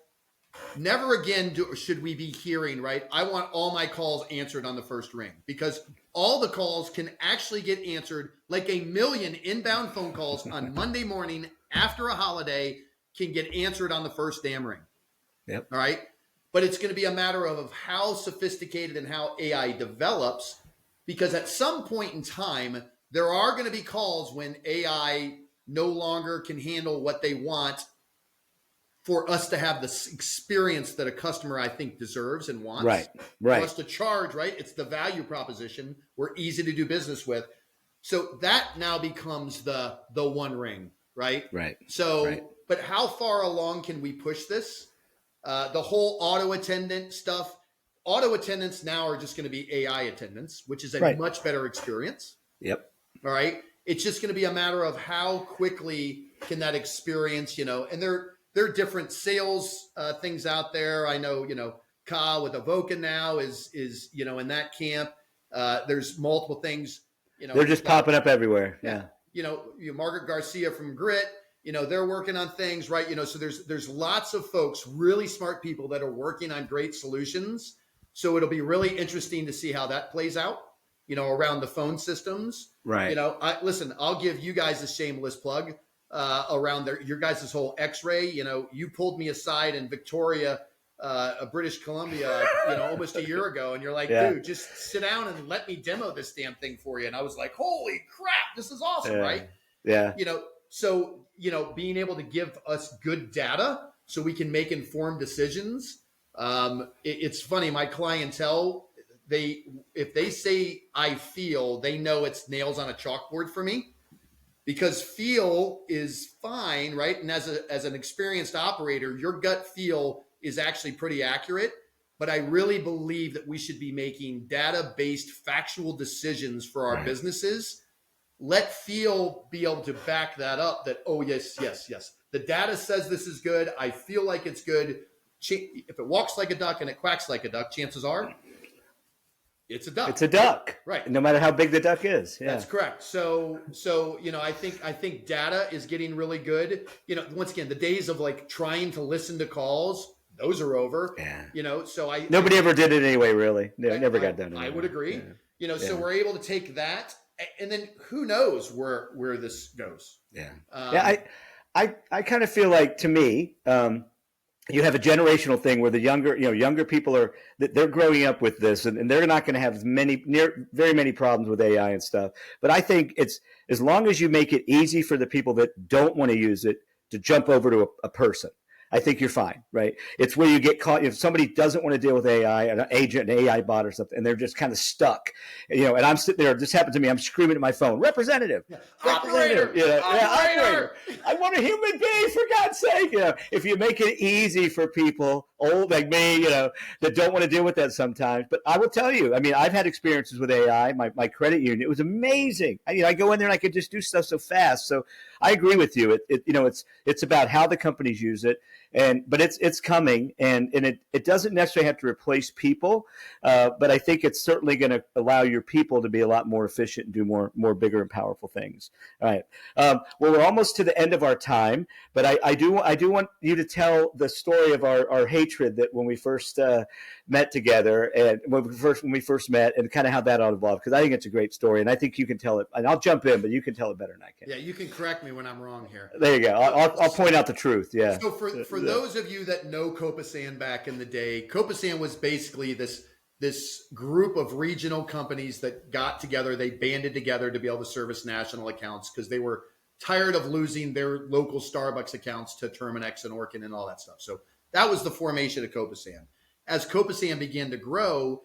Never again should we be hearing, right? I want all my calls answered on the first ring, because all the calls can actually get answered. Like 1 million inbound phone calls on Monday morning after a holiday can get answered on the first damn ring. Yep. All right. But it's going to be a matter of how sophisticated and how AI develops, because at some point in time, there are going to be calls when AI no longer can handle what they want for us to have this experience that a customer, I think, deserves and wants. Right. For us to charge, right? It's the value proposition. We're easy to do business with. So that now becomes the one ring, right? Right. So, right. But how far along can we push this? The whole auto attendant stuff. Auto attendants now are just going to be AI attendants, which is a much better experience. Yep. All right. It's just going to be a matter of how quickly can that experience, and there are different sales things out there. I know, Ka with Avoca now is in that camp. There's multiple things, they're just popping up everywhere. Yeah. Margaret Garcia from Grit, they're working on things, right? So there's lots of folks, really smart people that are working on great solutions. So it'll be really interesting to see how that plays out, around the phone systems. Right. Listen, I'll give you guys a shameless plug around your guys' whole X-ray. You pulled me aside in Victoria, British Columbia, almost a year ago. And you're like, dude, just sit down and let me demo this damn thing for you. And I was like, holy crap, this is awesome. Right. Yeah. So, being able to give us good data so we can make informed decisions. It's funny. My clientele, if they say I feel, they know it's nails on a chalkboard for me, because feel is fine, right? And as an experienced operator, your gut feel is actually pretty accurate. But I really believe that we should be making data-based factual decisions for our businesses. Let feel be able to back that up, that, oh, yes. The data says this is good. I feel like it's good. If it walks like a duck and it quacks like a duck, chances are it's a duck. It's a duck. Right. No matter how big the duck is. Yeah. That's correct. So I think data is getting really good. Once again, the days of like trying to listen to calls, those are over. Yeah. So nobody ever did it anyway, really. Never got done. Anyway. I would agree. So we're able to take that, and then who knows where this goes. Yeah. I kind of feel like, to me, you have a generational thing where the younger people they're growing up with this, and they're not going to have very many problems with AI and stuff. But I think it's, as long as you make it easy for the people that don't want to use it to jump over to a person, I think you're fine, right? It's where you get caught if somebody doesn't want to deal with AI, an agent, an AI bot or something, and they're just kind of stuck, and I'm sitting there. This happened to me. I'm screaming at my phone, representative, operator, operator. I want a human being, for God's sake. If you make it easy for people old like me, that don't want to deal with that sometimes. But I will tell you, I mean, I've had experiences with AI. My credit union, it was amazing. I go in there and I could just do stuff so fast. So I agree with you. It's about how the companies use it. But it's coming, and it doesn't necessarily have to replace people, but I think it's certainly going to allow your people to be a lot more efficient and do more bigger and powerful things. All right. Well, we're almost to the end of our time, but I do want you to tell the story of our hatred that when we first met together, and when we first met, and kind of how that all evolved, because I think it's a great story, and I think you can tell it. And I'll jump in, but you can tell it better than I can. Yeah, you can correct me when I'm wrong here. There you go. I'll point out the truth. Yeah. So for those of you that know Copasan back in the day, Copasan was basically this group of regional companies that got together. They banded together to be able to service national accounts because they were tired of losing their local Starbucks accounts to Terminex and Orkin and all that stuff. So that was the formation of Copasan. As Copasan began to grow,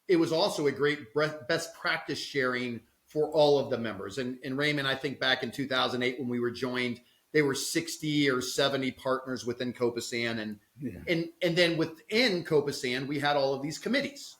it was also a great best practice sharing for all of the members. And Raymond, I think back in 2008 when we were joined, they were 60 or 70 partners within Copasan. And then within Copasan, we had all of these committees.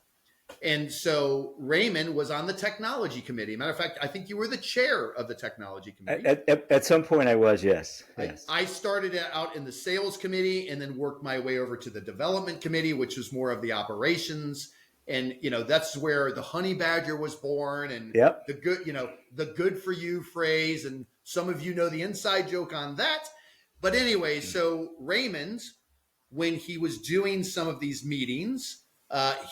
And so Raymond was on the technology committee. Matter of fact, I think you were the chair of the technology committee. At some point I was, yes. I started out in the sales committee and then worked my way over to the development committee, which was more of the operations. And, that's where the honey badger was born and the good for you phrase. And some of you know the inside joke on that. But anyway, so Raymond, when he was doing some of these meetings,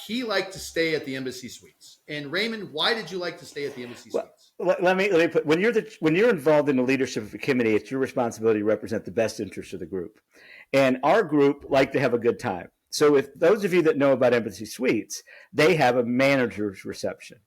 he liked to stay at the Embassy Suites. And Raymond, why did you like to stay at the Embassy Suites? Let me put, when you're involved in the leadership of a committee, it's your responsibility to represent the best interests of the group. And our group like to have a good time. So if those of you that know about Embassy Suites, they have a manager's reception,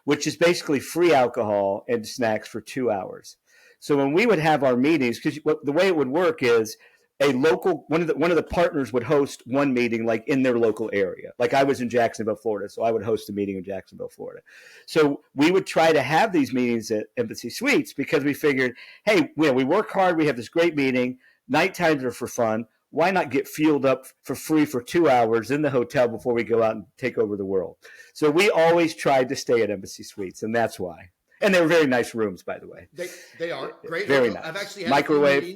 which is basically free alcohol and snacks for 2 hours. So when we would have our meetings, because the way it would work is a local one of the partners would host one meeting like in their local area. Like I was in Jacksonville, Florida, so I would host a meeting in Jacksonville, Florida. So we would try to have these meetings at Embassy Suites because we figured, hey, we work hard, we have this great meeting, night times are for fun. Why not get fueled up for free for 2 hours in the hotel before we go out and take over the world? So we always tried to stay at Embassy Suites, and that's why. And they were very nice rooms, by the way. They are great. Very nice. I've actually had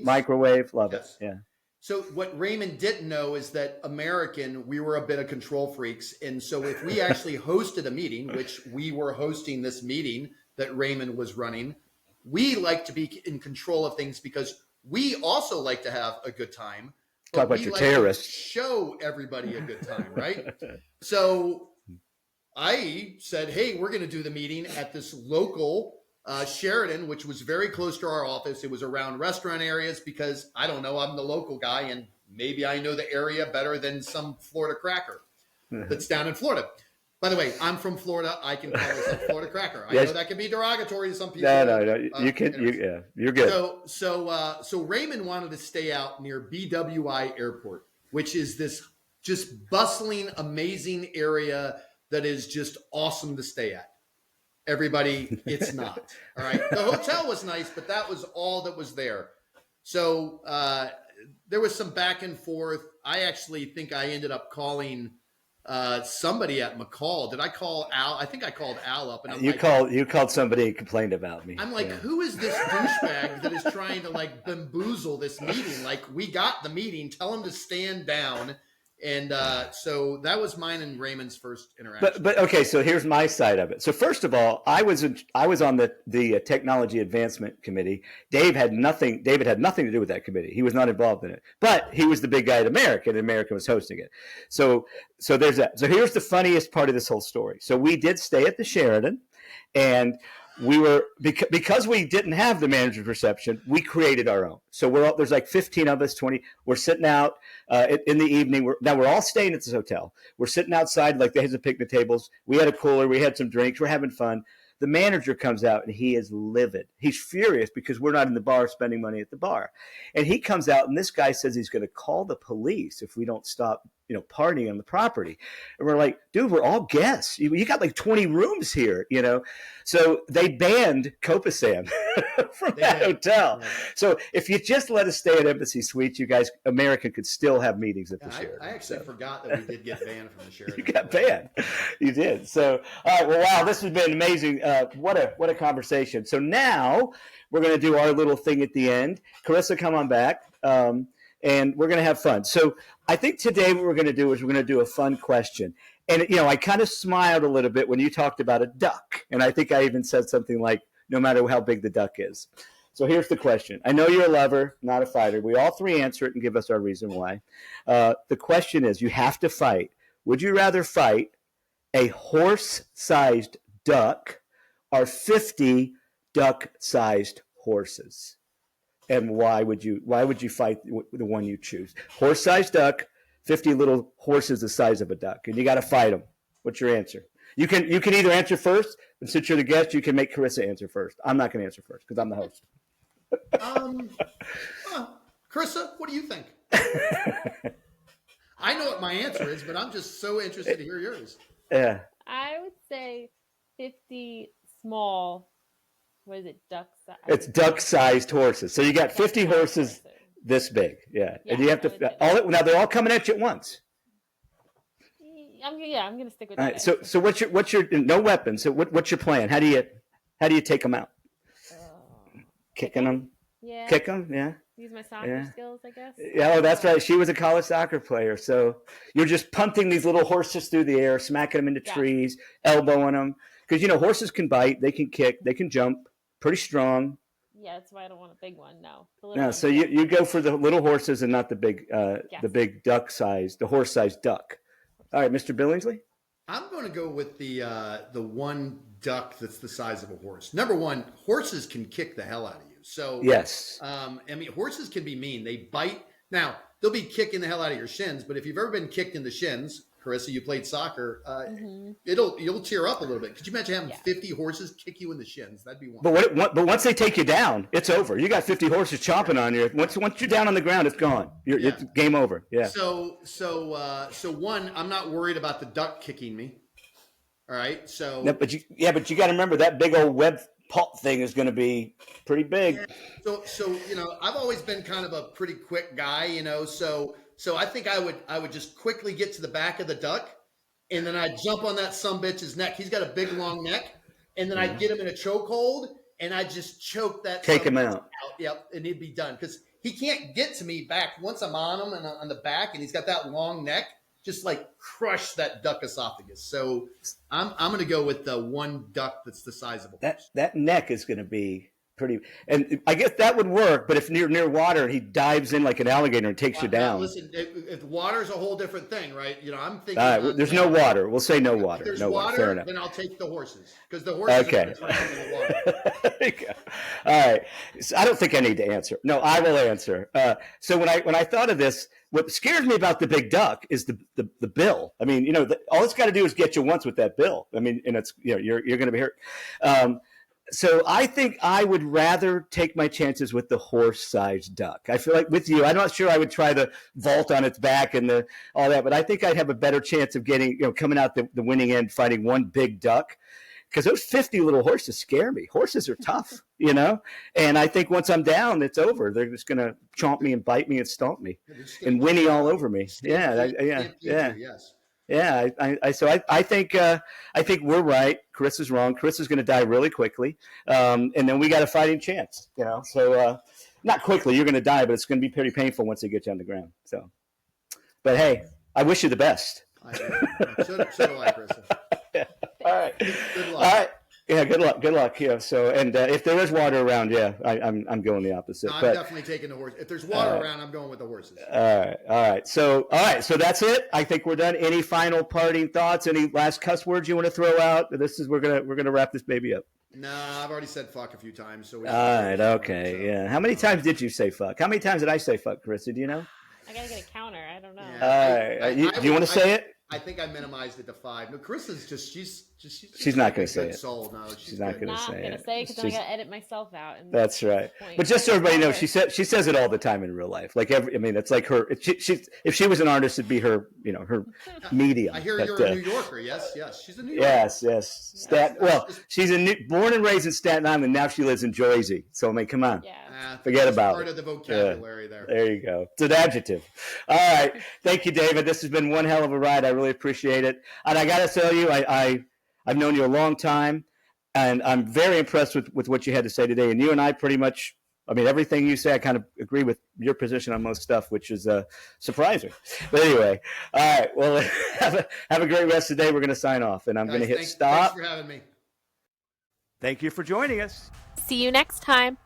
microwave, love it. Yeah. So what Raymond didn't know is that American, we were a bit of control freaks. And so if we actually hosted a meeting, which we were hosting this meeting that Raymond was running, we like to be in control of things because we also like to have a good time. Talk about your terrorists. Show everybody a good time, right? So I said, hey, we're going to do the meeting at this local Sheraton, which was very close to our office. It was around restaurant areas because I don't know, I'm the local guy and maybe I know the area better than some Florida cracker that's down in Florida. By the way, I'm from Florida. I can call this a Florida cracker. I know that can be derogatory to some people. No. You can. You're good. So Raymond wanted to stay out near BWI Airport, which is this just bustling, amazing area that is just awesome to stay at. Everybody, it's not. All right. The hotel was nice, but that was all that was there. So there was some back and forth. I actually think I ended up calling somebody at McCall. Did I call Al? I think I called Al up. And you called somebody and complained about me. I'm like, who is this douchebag that is trying to like bamboozle this meeting? Like, we got the meeting. Tell him to stand down. And so that was mine and Raymond's first interaction. But okay, so here's my side of it. So first of all, I was on the technology advancement committee. David had nothing to do with that committee. He was not involved in it. But he was the big guy at American, and American was hosting it. So there's that. So here's the funniest part of this whole story. So we did stay at the Sheraton, and we were because we didn't have the manager's reception, we created our own. So there's like 15 of us, 20. We're sitting out in the evening. We're all staying at this hotel. We're sitting outside, like they had some picnic tables. We had a cooler. We had some drinks. We're having fun. The manager comes out and he is livid. He's furious because we're not in the bar spending money at the bar. And he comes out and this guy says he's going to call the police if we don't stop, partying on the property. And we're like, dude, we're all guests. You got like 20 rooms here, So they banned Copasan from that hotel. Yeah. So if you just let us stay at Embassy Suites, you guys, American could still have meetings at the Sheraton. I actually forgot that we did get banned from the Sheraton. You got banned. You did. So, all right. Well, wow, this has been amazing. What a conversation. So now we're going to do our little thing at the end. Carissa, come on back. And we're going to have fun. So I think today what we're going to do is we're going to do a fun question. And, I kind of smiled a little bit when you talked about a duck. And I think I even said something like, no matter how big the duck is. So here's the question. I know you're a lover, not a fighter. We all three answer it and give us our reason why. The question is, you have to fight. Would you rather fight a horse-sized duck or 50 duck-sized horses? And why would you fight the one you choose? Horse-sized duck, 50 little horses the size of a duck, and you got to fight them. What's your answer? You can either answer first, and since you're the guest, you can make Carissa answer first. I'm not going to answer first because I'm the host. Carissa, what do you think? I know what my answer is, but I'm just so interested to hear yours. Yeah. I would say 50 small What is it? Duck size? It's duck-sized horses. So you got 50 horses this big. Yeah. And you have to now they're all coming at you at once. I'm going to stick with All that. right. So what's your no weapons? So what's your plan? How do you take them out? Kicking them? Yeah. Kick them? Yeah. Use my soccer skills, I guess. Yeah, that's right. She was a college soccer player. So you're just punting these little horses through the air, smacking them into trees, elbowing them. Because, horses can bite, they can kick, they can jump, pretty strong. Yeah, that's why I don't want a big one. No. No, so you go for the little horses and not the big duck size, the horse sized duck. All right, Mr. Billingsley? I'm going to go with the one duck that's the size of a horse. Number one, horses can kick the hell out of you. So yes, horses can be mean. They bite. Now they'll be kicking the hell out of your shins. But if you've ever been kicked in the shins, Carissa, you played soccer. You'll tear up a little bit. Could you imagine having 50 horses kick you in the shins? That'd be one. But once they take you down, it's over. You got 50 horses chomping on you. Once you're down on the ground, it's gone. It's game over. Yeah. So one, I'm not worried about the duck kicking me. All right. So. No, but you got to remember that big old web pulp thing is going to be pretty big. Yeah. So I've always been kind of a pretty quick guy. So I think I would just quickly get to the back of the duck, and then I'd jump on that sumbitch's neck. He's got a big long neck, and then I'd get him in a chokehold, and I'd just choke that. Take him out. Yep, and he'd be done because he can't get to me back once I'm on him and on the back, and he's got that long neck. Just like crush that duck esophagus. So I'm going to go with the one duck that's the size of a horse. That neck is going to be pretty, and I guess that would work. But if near water, he dives in like an alligator and takes you down. Listen, if water's a whole different thing, right? I'm thinking. All right, there's no water. We'll say no water. If there's no water, fair enough. Then I'll take the horses because the horses are in the water. There you go. All right. So I don't think I need to answer. No, I will answer. So when I thought of this, what scares me about the big duck is the bill. I mean, all it's got to do is get you once with that bill. I mean, and it's you're going to be hurt. So I think I would rather take my chances with the horse-sized duck. I feel like with you, I'm not sure I would try the vault on its back and all that, but I think I'd have a better chance of getting, coming out the winning end, fighting one big duck. Because those 50 little horses scare me. Horses are tough, and I think once I'm down, it's over. They're just going to chomp me and bite me and stomp me and whinny all over me. Yeah. So I think we're right. Carissa's wrong. Carissa's going to die really quickly, and then we got a fighting chance. So not quickly. You're going to die, but it's going to be pretty painful once they get you on the ground. So, but hey, I wish you the best. So do I, Carissa. All right. Good luck. All right. Yeah, good luck. Yeah. So, and if there is water around, I'm going the opposite. No, I'm definitely taking the horse. If there's water around, I'm going with the horses. All right. So that's it. I think we're done. Any final parting thoughts? Any last cuss words you want to throw out? We're gonna wrap this baby up. No, I've already said fuck a few times. So all right. Okay. So. Yeah. How many times did you say fuck? How many times did I say fuck, Carissa? Do you know? I gotta get a counter. I don't know. Yeah, do you want to say it? I think I minimized it to 5. No, Carissa's she's not going to say it. Soul. No, she's not going to say it. Because I got to edit myself out. That's right. But just so everybody knows, she says it all the time in real life. Like it's like her. If she was an artist, it'd be her. Her medium. I hear you're a New Yorker. Yes, she's a New Yorker. Yes. She's born and raised in Staten Island. Now she lives in Jersey. So I mean, come on. Yeah. Forget about part it. of the vocabulary there. There you go. It's an adjective. All right. Thank you, David. This has been one hell of a ride. I really appreciate it. And I got to tell you, I've known you a long time, and I'm very impressed with what you had to say today. And you and I pretty much, everything you say, I kind of agree with your position on most stuff, which is surprising. But anyway, all right. Well, have a great rest of the day. We're going to sign off, and I'm going to hit stop. Thanks for having me. Thank you for joining us. See you next time.